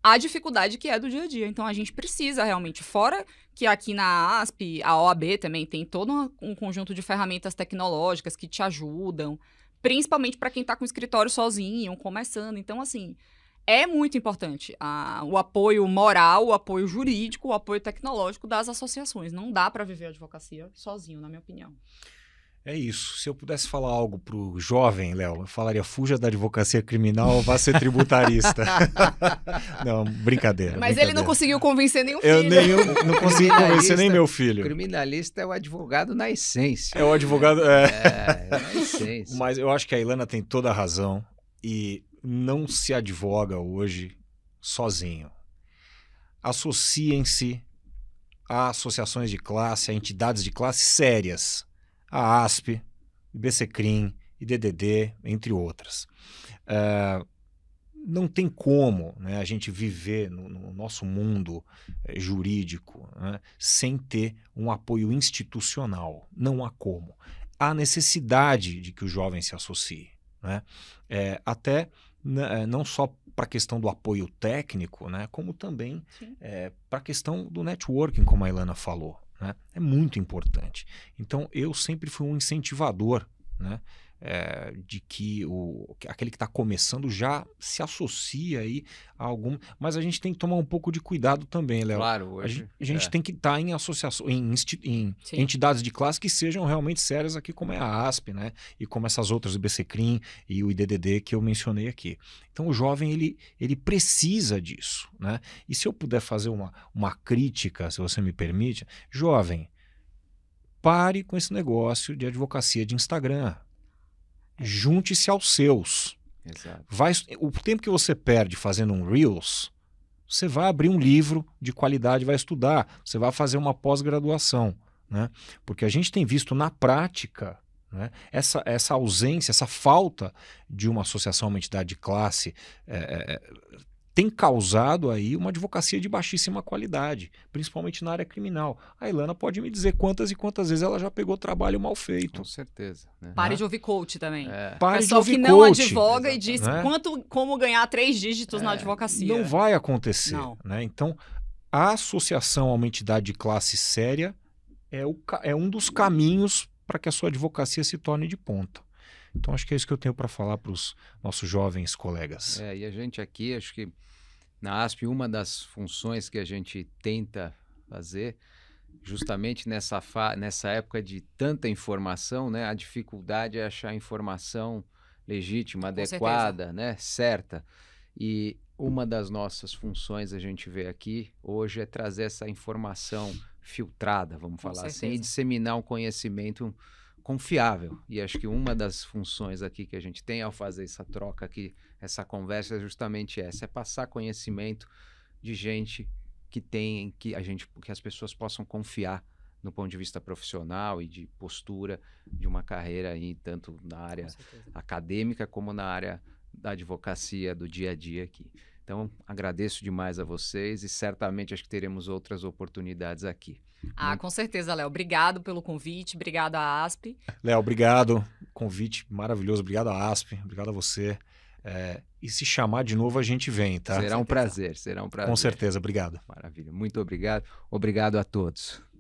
a dificuldade que é do dia a dia. Então, a gente precisa realmente, fora que aqui na ASP, a OAB também tem todo um conjunto de ferramentas tecnológicas que te ajudam, principalmente para quem tá com o escritório sozinho, começando. Então, assim, é muito importante o apoio moral, o apoio jurídico, o apoio tecnológico das associações. Não dá para viver a advocacia sozinho, na minha opinião. É isso. Se eu pudesse falar algo pro jovem, Léo, eu falaria: fuja da advocacia criminal, vá ser tributarista. Não, brincadeira. Mas ele não conseguiu convencer nenhum filho. Eu não consegui convencer nem meu O filho. criminalista é o advogado na essência. É o advogado... É na essência. Mas eu acho que a Ilana tem toda a razão e não se advoga hoje sozinho. Associem-se a associações de classe, a entidades de classe sérias. A ASP, BCCRIM, IDDD, entre outras. Não tem como, né, a gente viver no nosso mundo jurídico, né, sem ter um apoio institucional. Não há como. Há necessidade de que o jovem se associe. Né? Até não só para a questão do apoio técnico, né, como também para a questão do networking, como a Ilana falou. Né? É muito importante. Então, eu sempre fui um incentivador, né, de que aquele que está começando já se associa aí a algum... Mas a gente tem que tomar um pouco de cuidado também, Léo. Claro, hoje... A gente tem que estar em associações, em entidades de classe que sejam realmente sérias aqui, como é a ASP, né? E como essas outras, o BCCRIM e o IDDD que eu mencionei aqui. Então, o jovem, ele precisa disso, né? E se eu puder fazer uma crítica, se você me permite, jovem, pare com esse negócio de advocacia de Instagram. Junte-se aos seus. Exato. O tempo que você perde fazendo um Reels, você vai abrir um livro de qualidade, vai estudar, você vai fazer uma pós-graduação. Né? Porque a gente tem visto na prática, né, essa ausência, essa falta de uma associação, uma entidade de classe, tem causado aí uma advocacia de baixíssima qualidade, principalmente na área criminal. A Ilana pode me dizer quantas e quantas vezes ela já pegou trabalho mal feito. Com certeza. Né? Pare de ouvir coach também. Pare Pessoal de ouvir que não coach. advoga e diz Né? como ganhar 3 dígitos na advocacia. Não vai acontecer. Não. Né? Então, a associação a uma entidade de classe séria é um dos caminhos para que a sua advocacia se torne de ponta. Então, acho que é isso que eu tenho para falar para os nossos jovens colegas. E a gente aqui, acho que na ASP, uma das funções que a gente tenta fazer, justamente nessa época de tanta informação, né, a dificuldade é achar informação legítima, adequada, né, certa. E uma das nossas funções, a gente vê aqui hoje, é trazer essa informação filtrada, vamos falar assim, e disseminar um conhecimento confiável. E acho que uma das funções aqui que a gente tem ao fazer essa troca aqui, essa conversa, é justamente essa, é passar conhecimento de gente que as pessoas possam confiar no ponto de vista profissional e de postura de uma carreira aí, tanto na área acadêmica como na área da advocacia do dia a dia aqui. Então, agradeço demais a vocês e certamente acho que teremos outras oportunidades aqui. Com certeza, Léo. Obrigado pelo convite, obrigado à ASP. Léo, obrigado. Convite maravilhoso. Obrigado à ASP, obrigado a você. E se chamar de novo, a gente vem, tá? Será um prazer, será um prazer. Com certeza, obrigado. Maravilha, muito obrigado. Obrigado a todos.